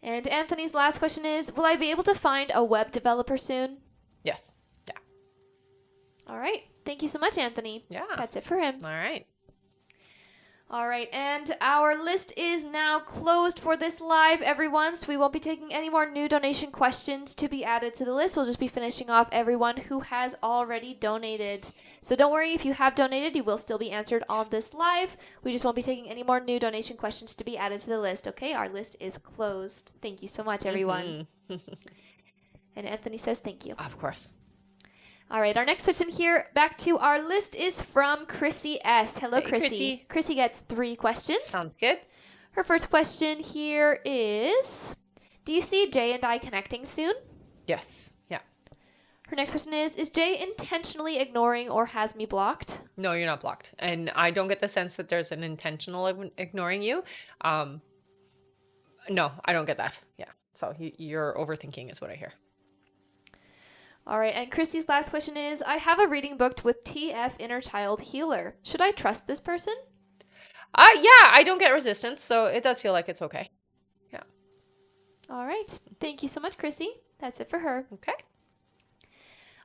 And Anthony's last question is, will I be able to find a web developer soon? Yes. Yeah. All right. Thank you so much, Anthony. Yeah. That's it for him. All right. All right, and our list is now closed for this live, everyone, so we won't be taking any more new donation questions to be added to the list. We'll just be finishing off everyone who has already donated. So don't worry, if you have donated, you will still be answered on this live. We just won't be taking any more new donation questions to be added to the list, okay? Our list is closed. Thank you so much, everyone. Mm-hmm. And Anthony says thank you. Of course. All right, our next question here, back to our list, is from Chrissy S. Hello, Hey, Chrissy. Chrissy. Chrissy gets 3 questions. Sounds good. Her first question here is, do you see Jay and I connecting soon? Yes. Yeah. Her next question is Jay intentionally ignoring or has me blocked? No, you're not blocked. And I don't get the sense that there's an intentional ignoring you. No, I don't get that. Yeah. So you're overthinking is what I hear. All right, and Chrissy's last question is, I have a reading booked with TF Inner Child Healer. Should I trust this person? Yeah, I don't get resistance, so it does feel like it's okay. Yeah. All right. Thank you so much, Chrissy. That's it for her. Okay.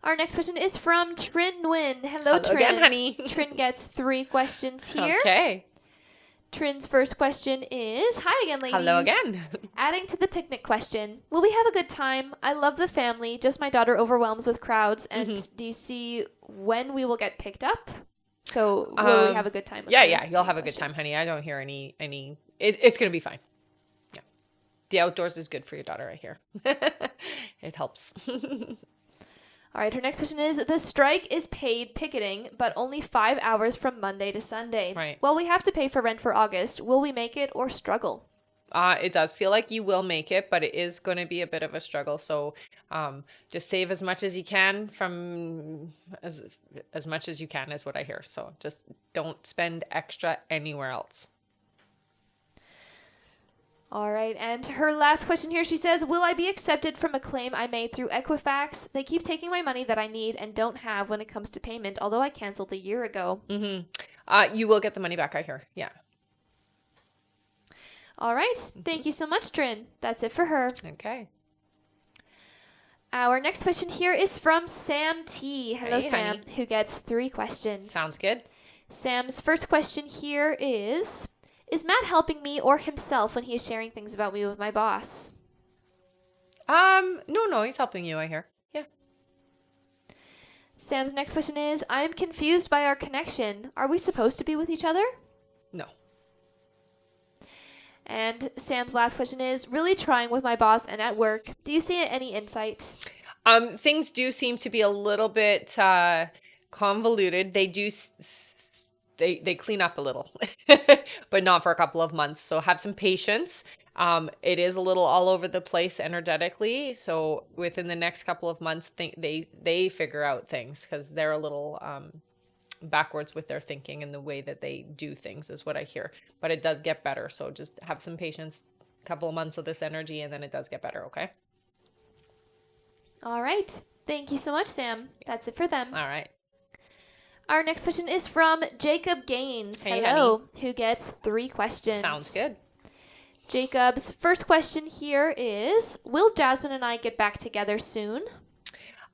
Our next question is from Trin Nguyen. Hello, Trin. again, honey. Trin gets 3 questions here. Okay. Trin's first question is, hi again, ladies. Hello again. Adding to the picnic question, will we have a good time? I love the family, just my daughter overwhelms with crowds. And do you see when we will get picked up? So will we have a good time? Yeah, you'll have a good time, honey. I don't hear any, it's going to be fine. Yeah. The outdoors is good for your daughter, I hear. It helps. All right, her next question is, the strike is paid picketing, but only 5 hours from Monday to Sunday. Right. Well, we have to pay for rent for August. Will we make it or struggle? It does feel like you will make it, but it is going to be a bit of a struggle. So just save as much as you can from as much as you can is what I hear. So just don't spend extra anywhere else. All right, and her last question here, she says, will I be accepted from a claim I made through Equifax? They keep taking my money that I need and don't have when it comes to payment, although I canceled a year ago. You will get the money back, I hear. Yeah. All right. Thank you so much, Trin. That's it for her. Okay. Our next question here is from Sam T. Hello, Hey, Sam, honey. who gets 3 questions. Sounds good. Sam's first question here is Matt helping me or himself when he is sharing things about me with my boss? No, he's helping you, I hear. Yeah. Sam's next question is, I am confused by our connection. Are we supposed to be with each other? No. And Sam's last question is, really trying with my boss and at work. Do you see any insight? Things do seem to be a little bit convoluted. They do they clean up a little, but not for a couple of months. So have some patience. It is a little all over the place energetically. So within the next couple of months, they figure out things because they're a little backwards with their thinking and the way that they do things is what I hear. But it does get better. So just have some patience, a couple of months of this energy, and then it does get better. Okay. All right. Thank you so much, Sam. That's it for them. All right. Our next question is from Jacob Gaines. Hey, Hello, who gets 3 questions. Sounds good. Jacob's first question here is, will Jasmine and I get back together soon?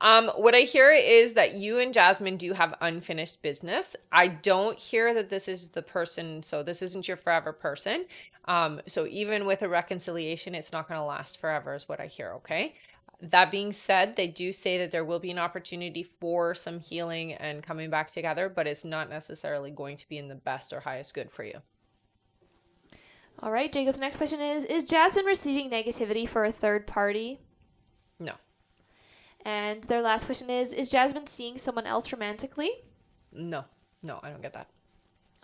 What I hear is that you and Jasmine do have unfinished business. I don't hear that this is the person, so this isn't your forever person. So even with a reconciliation, it's not going to last forever is what I hear, okay? That being said, they do say that there will be an opportunity for some healing and coming back together, but it's not necessarily going to be in the best or highest good for you. All right, Jacob's next question is Jasmine receiving negativity for a third party? No. And their last question is Jasmine seeing someone else romantically? No, I don't get that.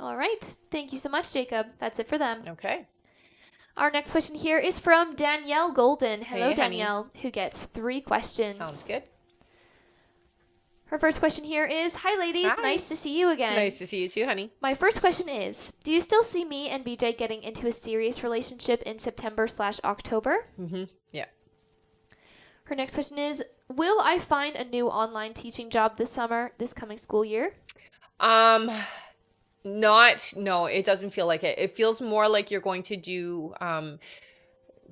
All right. Thank you so much, Jacob. That's it for them. Okay. Our next question here is from Danielle Golden. Hello, Hey, Danielle, who gets 3 questions. Sounds good. Her first question here is, hi, ladies. Hi. Nice to see you again. Nice to see you too, honey. My first question is, do you still see me and BJ getting into a serious relationship in September/October? Mm-hmm. Yeah. Her next question is, will I find a new online teaching job this coming school year? No, it doesn't feel like it. It feels more like you're going to do,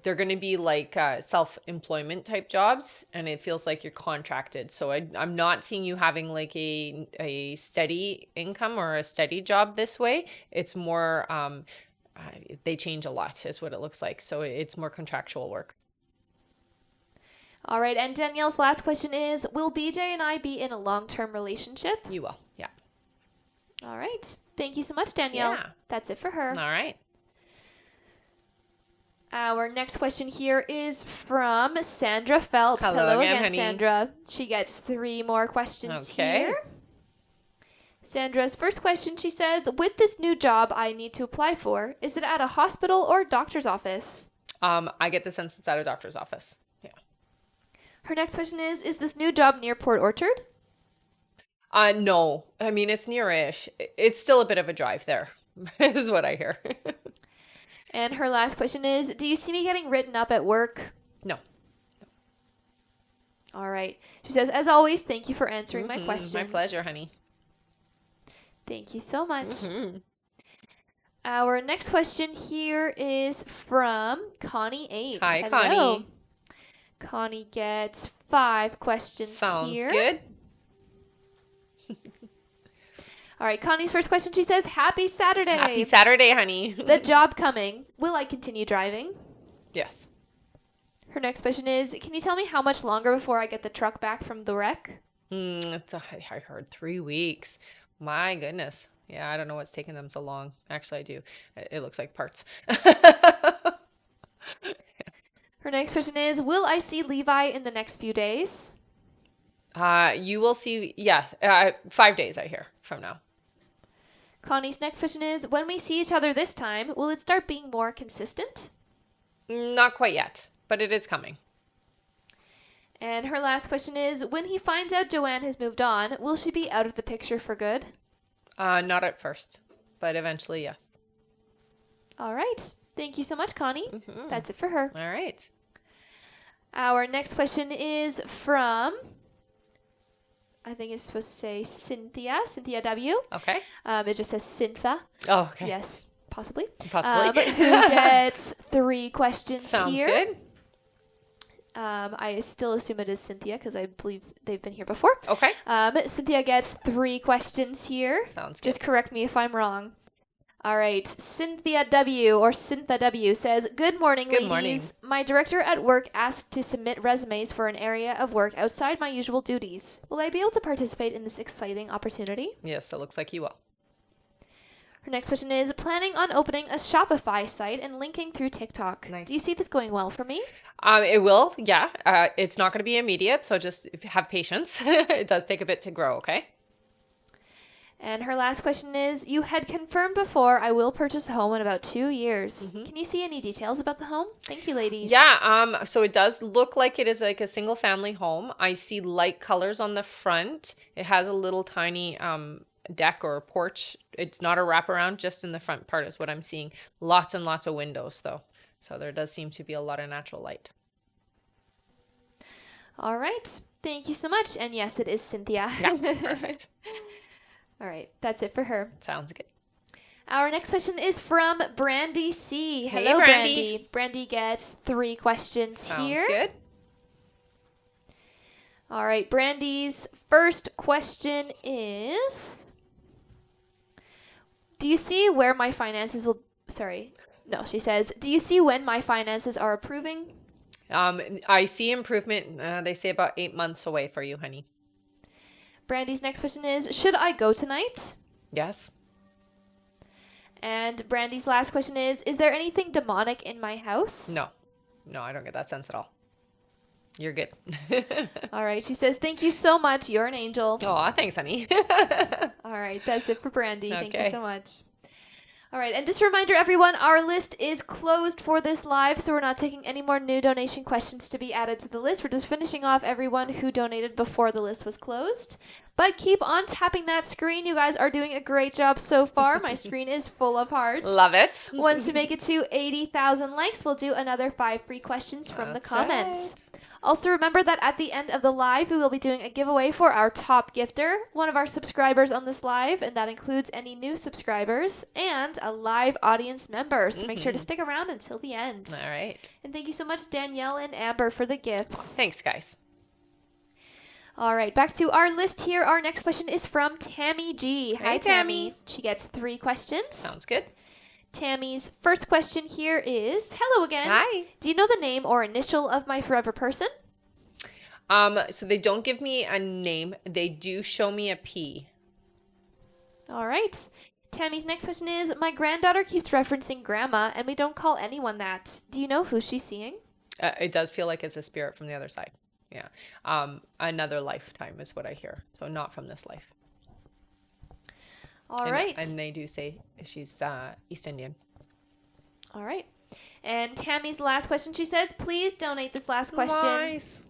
they're going to be like self-employment type jobs, and it feels like you're contracted. So I'm not seeing you having like a steady income or a steady job this way. It's more, they change a lot is what it looks like. So it's more contractual work. All right, and Danielle's last question is, will BJ and I be in a long-term relationship? You will, yeah. All right. Thank you so much, Danielle. Yeah. That's it for her. All right. Our next question here is from Sandra Phelps. Hello again, honey. Sandra. She gets 3 more questions Okay. here. Sandra's first question, she says, with this new job I need to apply for, is it at a hospital or doctor's office? I get the sense it's at a doctor's office. Yeah. Her next question is this new job near Port Orchard? No. I mean, it's near-ish. It's still a bit of a drive there, is what I hear. And her last question is, do you see me getting written up at work? No. All right. She says, as always, thank you for answering my questions. My pleasure, honey. Thank you so much. Mm-hmm. Our next question here is from Connie H. Hi, Hello. Connie. Connie gets 5 questions Sounds here. good. All right, Connie's first question, she says, happy Saturday. Happy Saturday, honey. The job coming. Will I continue driving? Yes. Her next question is, can you tell me how much longer before I get the truck back from the wreck? I heard 3 weeks. My goodness. Yeah, I don't know what's taking them so long. Actually, I do. It looks like parts. Her next question is, will I see Levi in the next few days? You will see, 5 days, I hear, from now. Connie's next question is, when we see each other this time, will it start being more consistent? Not quite yet, but it is coming. And her last question is, when he finds out Joanne has moved on, will she be out of the picture for good? Not at first, but eventually, yes. All right. Thank you so much, Connie. Mm-hmm. That's it for her. All right. Our next question is from, I think it's supposed to say Cynthia W. Okay. It just says Cyntha. Oh, okay. Yes. Possibly. Possibly. Who gets 3 questions Sounds here? good. I still assume it is Cynthia because I believe they've been here before. Okay. Cynthia gets 3 questions here. Sounds good. Just correct me if I'm wrong. All right. Cynthia W. or Cyntha W. says, Good morning, Good ladies. morning. My director at work asked to submit resumes for an area of work outside my usual duties. Will I be able to participate in this exciting opportunity? Yes, it looks like you will. Her next question is, planning on opening a Shopify site and linking through TikTok. Nice. Do you see this going well for me? It will, yeah. It's not going to be immediate, so just have patience. It does take a bit to grow, okay? And her last question is, you had confirmed before I will purchase a home in about 2 years. Can you see any details about the home? Thank you, ladies. Yeah, so it does look like it is like a single family home. I see light colors on the front. It has a little tiny deck or porch. It's not a wraparound, just in the front part is what I'm seeing. Lots and lots of windows though. So there does seem to be a lot of natural light. All right. Thank you so much. And yes, it is Cynthia. Yeah, perfect. All right. That's it for her. Sounds good. Our next question is from Brandy C. Hey, Hello, Brandy. Brandy. Brandy gets 3 questions Sounds here. good. All right. Brandy's first question is, do you see where my finances will... Sorry. No, she says, do you see when my finances are approving? I see improvement. They say about 8 months away for you, honey. Brandy's next question is, should I go tonight? Yes. And Brandy's last question is there anything demonic in my house? No, I don't get that sense at all. You're good. All right. She says, thank you so much. You're an angel. Aw, thanks, honey. All right. That's it for Brandy. Thank you Okay. so much. All right. And just a reminder, everyone, our list is closed for this live, so we're not taking any more new donation questions to be added to the list. We're just finishing off everyone who donated before the list was closed. But keep on tapping that screen. You guys are doing a great job so far. My screen is full of hearts. Love it. Once we make it to 80,000 likes, we'll do another 5 free questions from the That's comments. right. Also, remember that at the end of the live, we will be doing a giveaway for our top gifter, one of our subscribers on this live, and that includes any new subscribers and a live audience member. So make sure to stick around until the end. All right. And thank you so much, Danielle and Amber, for the gifts. Thanks, guys. All right, back to our list here. Our next question is from Tammy G. Hi, Hey, Tammy. She gets 3 questions. Sounds good. Tammy's first question here is, hello again. Hi. Do you know the name or initial of my forever person? So they don't give me a name. They do show me a P. All right. Tammy's next question is, my granddaughter keeps referencing grandma, and we don't call anyone that. Do you know who she's seeing? It does feel like it's a spirit from the other side. Yeah. Another lifetime is what I hear. So not from this life. All right. And they do say she's East Indian. All right. And Tammy's last question, she says, please donate this last question. Nice.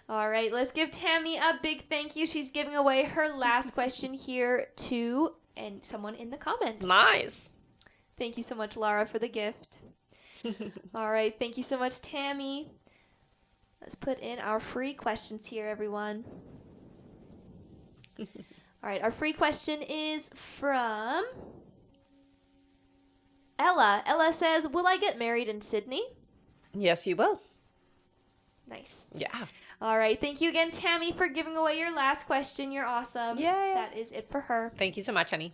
All right. Let's give Tammy a big thank you. She's giving away her last question here to someone in the comments. Nice. Thank you so much, Lara, for the gift. All right. Thank you so much, Tammy. Let's put in our free questions here, everyone. All right. Our free question is from Ella. Ella says, will I get married in Sydney? Yes, you will. Nice. Yeah. All right. Thank you again, Tammy, for giving away your last question. You're awesome. Yay. That is it for her. Thank you so much, honey.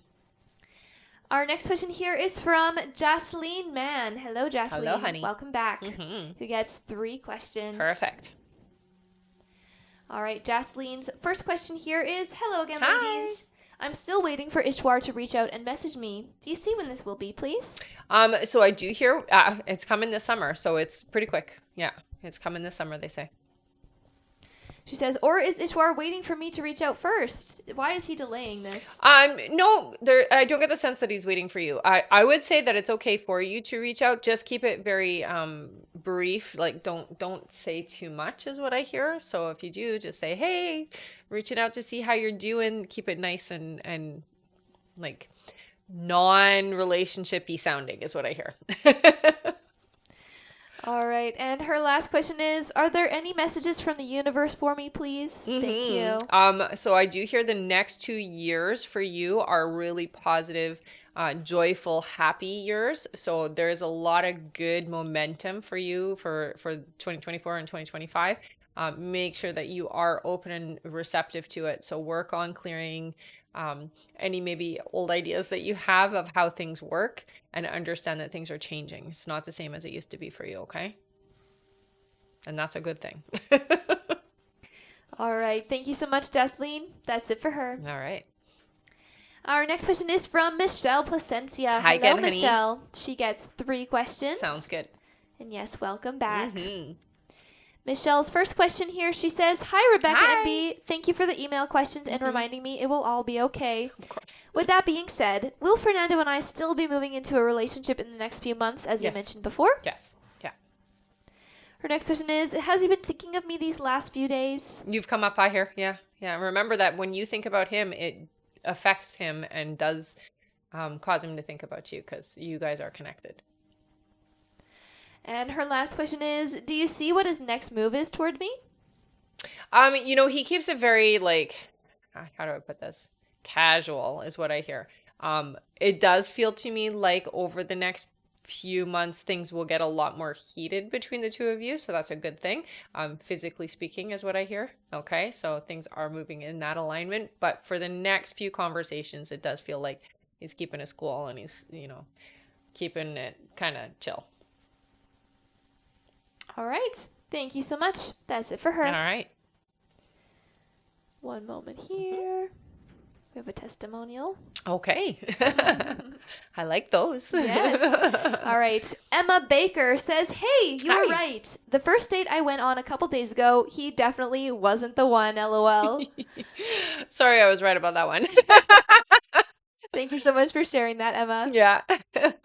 Our next question here is from Jasleen Mann. Hello, Jasleen. Hello, honey. Welcome back. Mm-hmm. Who gets 3 questions. Perfect. All right. Jasleen's first question here is, hello again, Hi. ladies. I'm still waiting for Ishwar to reach out and message me. Do you see when this will be, please? So I do hear it's coming this summer, so it's pretty quick. Yeah, it's coming this summer, they say. She says, or is Ishwar waiting for me to reach out first? Why is he delaying this? No, I don't get the sense that he's waiting for you. I would say that it's okay for you to reach out. Just keep it very brief. Like don't say too much is what I hear. So if you do, just say, hey, reaching out to see how you're doing. Keep it nice and like non-relationship-y sounding is what I hear. All right. And her last question is, are there any messages from the universe for me, please? Thank you. So I do hear the next 2 years for you are really positive. joyful, happy years. So there's a lot of good momentum for you for 2024 and 2025. Make sure that you are open and receptive to it. So work on clearing any maybe old ideas that you have of how things work, and understand that things are changing. It's not the same as it used to be for you, okay? And that's a good thing. All right. Thank you so much, Jesseline. That's it for her. All right. Our next question is from Michelle Placencia. Hi Hello, again, honey. Michelle. She gets 3 questions. Sounds good. And yes, welcome back. Mm-hmm. Michelle's first question here, she says, "Hi, Rebecca Hi. and B. Thank you for the email questions and reminding me it will all be okay. Of course. With that being said, will Fernando and I still be moving into a relationship in the next few months, as you Yes. mentioned before?" Yes. Yeah. Her next question is, "Has he been thinking of me these last few days?" You've come up high here. Yeah. Yeah. Remember that when you think about him, it affects him and does cause him to think about you, because you guys are connected. And her last question is, "Do you see what his next move is toward me?" He keeps it very, like, how do I put this? Casual is what I hear. It does feel to me like over the next few months, things will get a lot more heated between the two of you. So that's a good thing. Physically speaking is what I hear. Okay. So things are moving in that alignment. But for the next few conversations, it does feel like he's keeping his cool and he's, keeping it kind of chill. All right. Thank you so much. That's it for her. All right. One moment here. We have a testimonial. Okay. I like those. Yes. All right. Emma Baker says, "Hey, you were Hi. right. The first date I went on a couple days ago, he definitely wasn't the one, LOL." Sorry, I was right about that one. Thank you so much for sharing that, Emma. Yeah.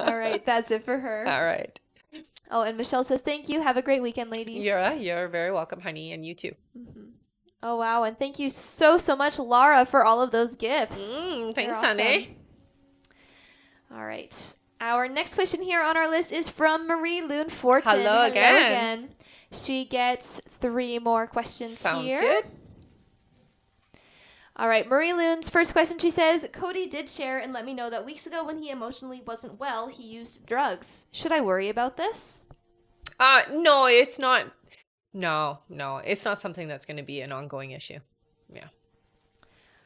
All right. That's it for her. All right. Oh, and Michelle says, "Thank you. Have a great weekend, ladies." You're very welcome, honey, and you too. Oh, wow. And thank you so much, Laura, for all of those gifts. Thanks, They're awesome. honey. All right. Our next question here on our list is from Marie Loon Fortin. Hello again. She gets 3 more questions Sounds here. good. All right. Marie Loon's first question, she says, "Cody did share and let me know that weeks ago when he emotionally wasn't well, he used drugs. Should I worry about this?" No, it's not. No, it's not something that's going to be an ongoing issue. Yeah.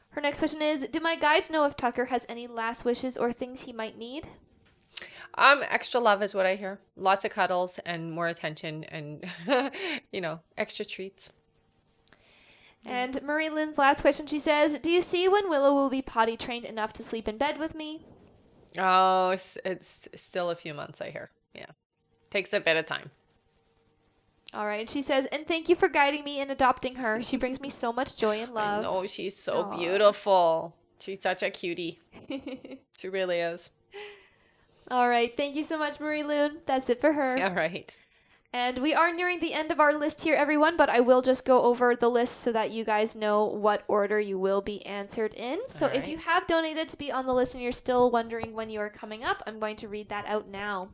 Her next question is, "Do my guides know if Tucker has any last wishes or things he might need?" Extra love is what I hear. Lots of cuddles and more attention and, extra treats. And Marie Lynn's last question, she says, "Do you see when Willow will be potty trained enough to sleep in bed with me?" Oh, it's still a few months, I hear. Yeah. Takes a bit of time. All right. And she says, "And thank you for guiding me in adopting her. She brings me so much joy and I love." know, she's so Aw. beautiful. She's such a cutie. She really is. All right. Thank you so much, Marie Loon. That's it for her. All right. And we are nearing the end of our list here, everyone, but I will just go over the list so that you guys know what order you will be answered in. So if you Alright. have donated to be on the list and you're still wondering when you are coming up, I'm going to read that out now.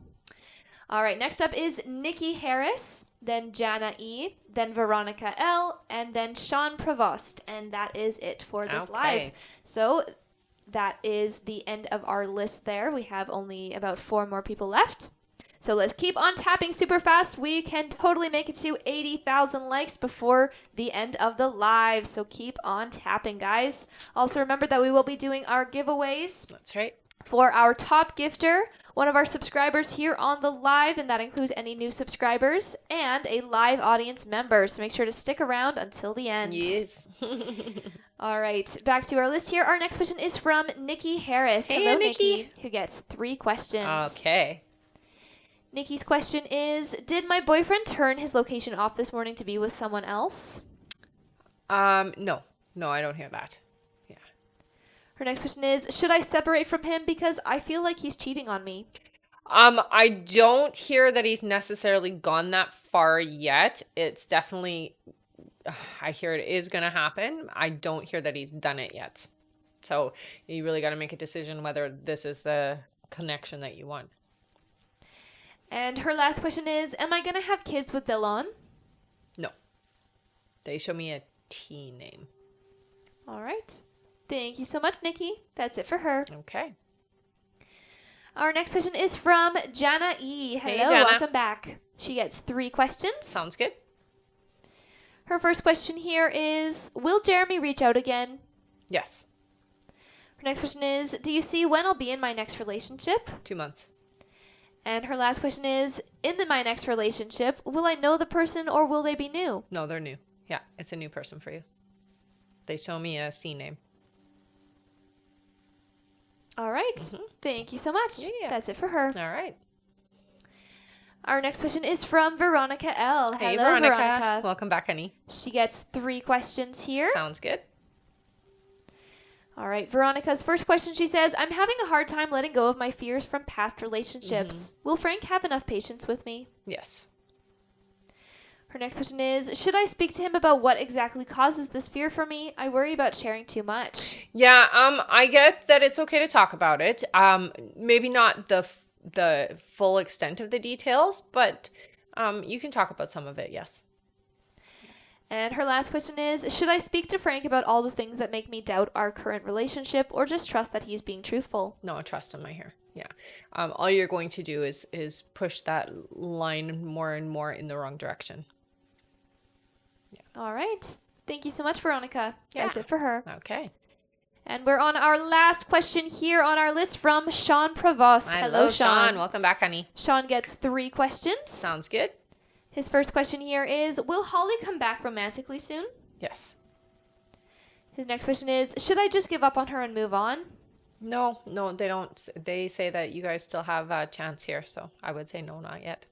All right, next up is Nikki Harris, then Jana E, then Veronica L, and then Sean Provost. And that is it for this live. Okay. So that is the end of our list there. We have only about 4 more people left. So let's keep on tapping super fast. We can totally make it to 80,000 likes before the end of the live. So keep on tapping, guys. Also remember that we will be doing our giveaways That's right. for our top gifter, one of our subscribers here on the live, and that includes any new subscribers, and a live audience member. So make sure to stick around until the end. Yes. All right, back to our list here. Our next question is from Nikki Harris. Hey, Hello, Nikki. who gets 3 questions. Okay. Nikki's question is, "Did my boyfriend turn his location off this morning to be with someone else?" No, I don't hear that. Yeah. Her next question is, "Should I separate from him because I feel like he's cheating on me?" I don't hear that he's necessarily gone that far yet. It's definitely, I hear it is going to happen. I don't hear that he's done it yet. So you really got to make a decision whether this is the connection that you want. And her last question is, "Am I going to have kids with Dylan?" No. They show me a T name. All right. Thank you so much, Nikki. That's it for her. Okay. Our next question is from Jana E. Hello, Hey, Jana. welcome back. She gets 3 questions. Sounds good. Her first question here is, will Jeremy reach out again? Yes. Her next question is, do you see when I'll be in my next relationship? 2 months. And her last question is, my next relationship, will I know the person or will they be new? No, they're new. Yeah, it's a new person for you. They show me a C name. All right. Thank you so much. Yeah. That's it for her. All right. Our next question is from Veronica L. Hey, Hello, Veronica. Welcome back, honey. She gets 3 questions here. Sounds good. All right. Veronica's first question, she says, I'm having a hard time letting go of my fears from past relationships. Will Frank have enough patience with me? Yes. Her next question is, should I speak to him about what exactly causes this fear for me? I worry about sharing too much. Yeah, I get that it's okay to talk about it. Maybe not the full extent of the details, but you can talk about some of it, yes. And her last question is, should I speak to Frank about all the things that make me doubt our current relationship or just trust that he's being truthful? No, trust him, I hear. Yeah. All you're going to do is push that line more and more in the wrong direction. All right. Thank you so much, Veronica. Yeah. That's it for her. Okay. And we're on our last question here on our list from Sean Provost. Hello, Sean. Welcome back, honey. Sean gets 3 questions. Sounds good. His first question here is, will Holly come back romantically soon? Yes. His next question is, should I just give up on her and move on? No, they don't. They say that you guys still have a chance here, so I would say no, not yet.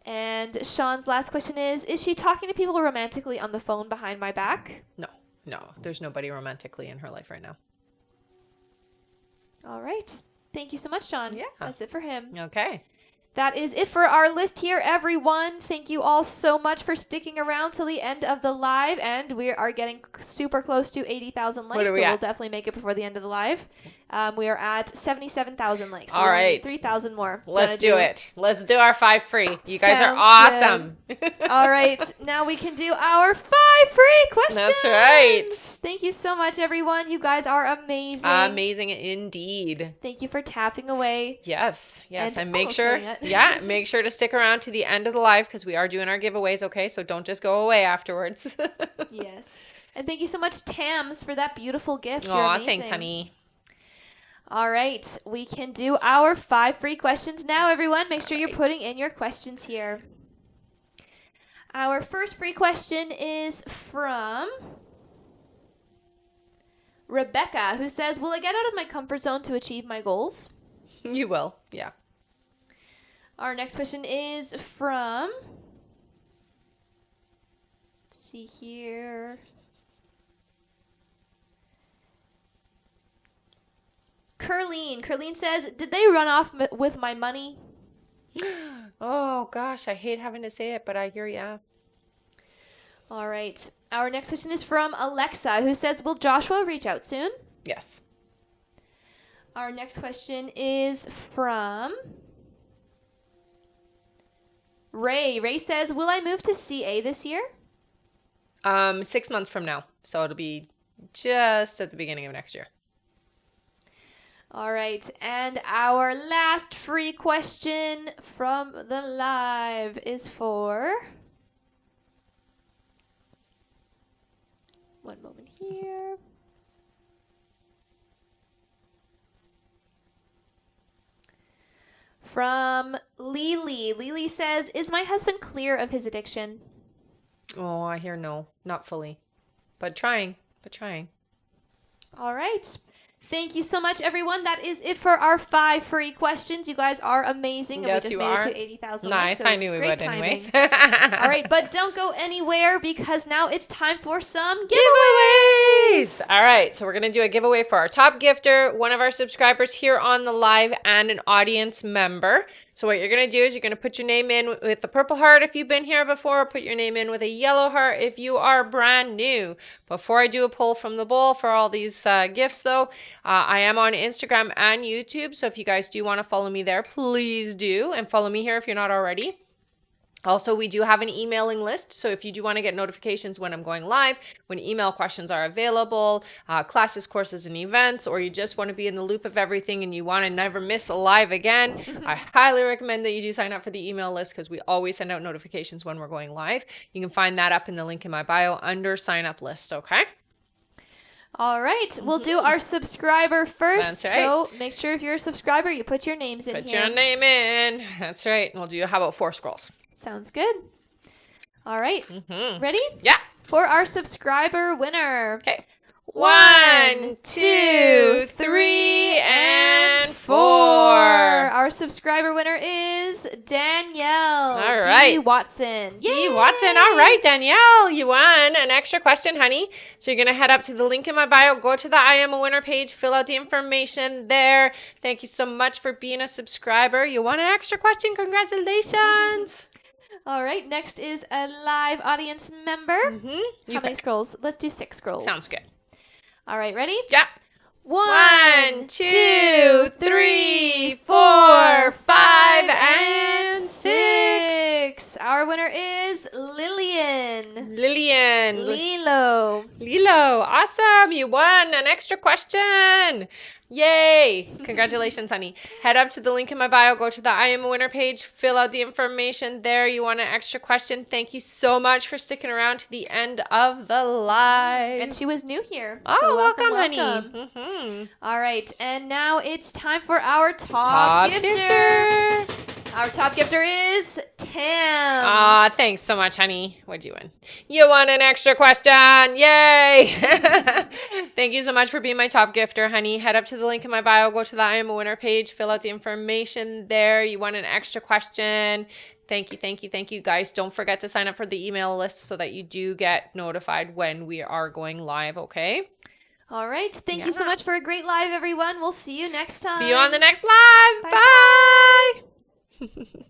And Sean's last question is she talking to people romantically on the phone behind my back? No, there's nobody romantically in her life right now. All right. Thank you so much, Sean. Yeah. That's it for him. Okay. That is it for our list here, everyone. Thank you all so much for sticking around till the end of the live, and we are getting super close to 80,000 likes. What are we so at? we'll definitely make it before the end of the live. We are at 77,000 likes. So All we right. need 3,000 more. Let's do it. Let's do our 5 free. You guys are Sounds awesome. All right. Now we can do our 5 free questions. That's right. Thank you so much, everyone. You guys are amazing. Amazing indeed. Thank you for tapping away. Yes. And make almost sure, doing it. make sure to stick around to the end of the live because we are doing our giveaways. Okay, so don't just go away afterwards. Yes. And thank you so much, Tams, for that beautiful gift. You're Aw, amazing. thanks, honey. All right. We can do our 5 free questions now, everyone. Make sure you're putting in your questions here. Our first free question is from Rebecca, who says, will I get out of my comfort zone to achieve my goals? You will. Yeah. Our next question is from, let's see here. Curleen says, did they run off with my money? Oh gosh, I hate having to say it, but I hear ya. All right. Our next question is from Alexa, who says, will Joshua reach out soon? Yes. Our next question is from Ray. Ray says, will I move to CA this year? 6 months from now, so it'll be just at the beginning of next year. All right. And our last free question from the live is for, one moment here. From Lily. Lily says, is my husband clear of his addiction? Oh, I hear no, not fully, but trying. All right. Thank you so much, everyone. That is it for our 5 free questions. You guys are amazing. Yes, and we just you made are. it to 80,000. Nice. So I it's knew we great would timing. anyways. All right, but don't go anywhere because now it's time for some Giveaways! All right, so we're going to do a giveaway for our top gifter, one of our subscribers here on the live, and an audience member. So what you're going to do is you're going to put your name in with the purple heart if you've been here before, put your name in with a yellow heart if you are brand new. Before I do a poll from the bowl for all these gifts, though, I am on Instagram and YouTube, so if you guys do want to follow me there, please do, and follow me here if you're not already. Also, we do have an emailing list. So if you do want to get notifications when I'm going live, when email questions are available, classes, courses, and events, or you just want to be in the loop of everything and you want to never miss a live again, I highly recommend that you do sign up for the email list because we always send out notifications when we're going live. You can find that up in the link in my bio under sign up list, okay? All right, we'll do our subscriber first. That's right. So make sure if you're a subscriber, you put your names in Put here. your name in. That's right. We'll do, how about 4 scrolls? Sounds good. All right, ready? Yeah. For our subscriber winner. Okay. 1, 2, 3, and 4. Our subscriber winner is Danielle. All right. D. Watson. D. Watson. All right, Danielle, you won an extra question, honey. So you're going to head up to the link in my bio, go to the I Am a Winner page, fill out the information there. Thank you so much for being a subscriber. You won an extra question. Congratulations. All right, next is a live audience member. How many scrolls? Let's do 6 scrolls. Sounds good. All right, ready? Yeah. 1, 2, 3, 4, 5, and 6. Our winner is Lillian. Lillian. Lilo. Lilo, awesome. You won an extra question. Yay. Congratulations, honey. Head up to the link in my bio. Go to the I Am a Winner page. Fill out the information there. You want an extra question. Thank you so much for sticking around to the end of the live. And she was new here. Oh, so welcome, welcome. honey. All right, and now it's time for our top gifter. Our top gifter is Tam. Thanks so much, honey. What'd you win? You won an extra question. Yay. Thank you so much for being my top gifter, honey. Head up to the link in my bio. Go to the I Am a Winner page. Fill out the information there. You won an extra question. Thank you, thank you, thank you, guys. Don't forget to sign up for the email list so that you do get notified when we are going live, okay? All right. Thank you so much for a great live, everyone. We'll see you next time. See you on the next live. Bye. Bye.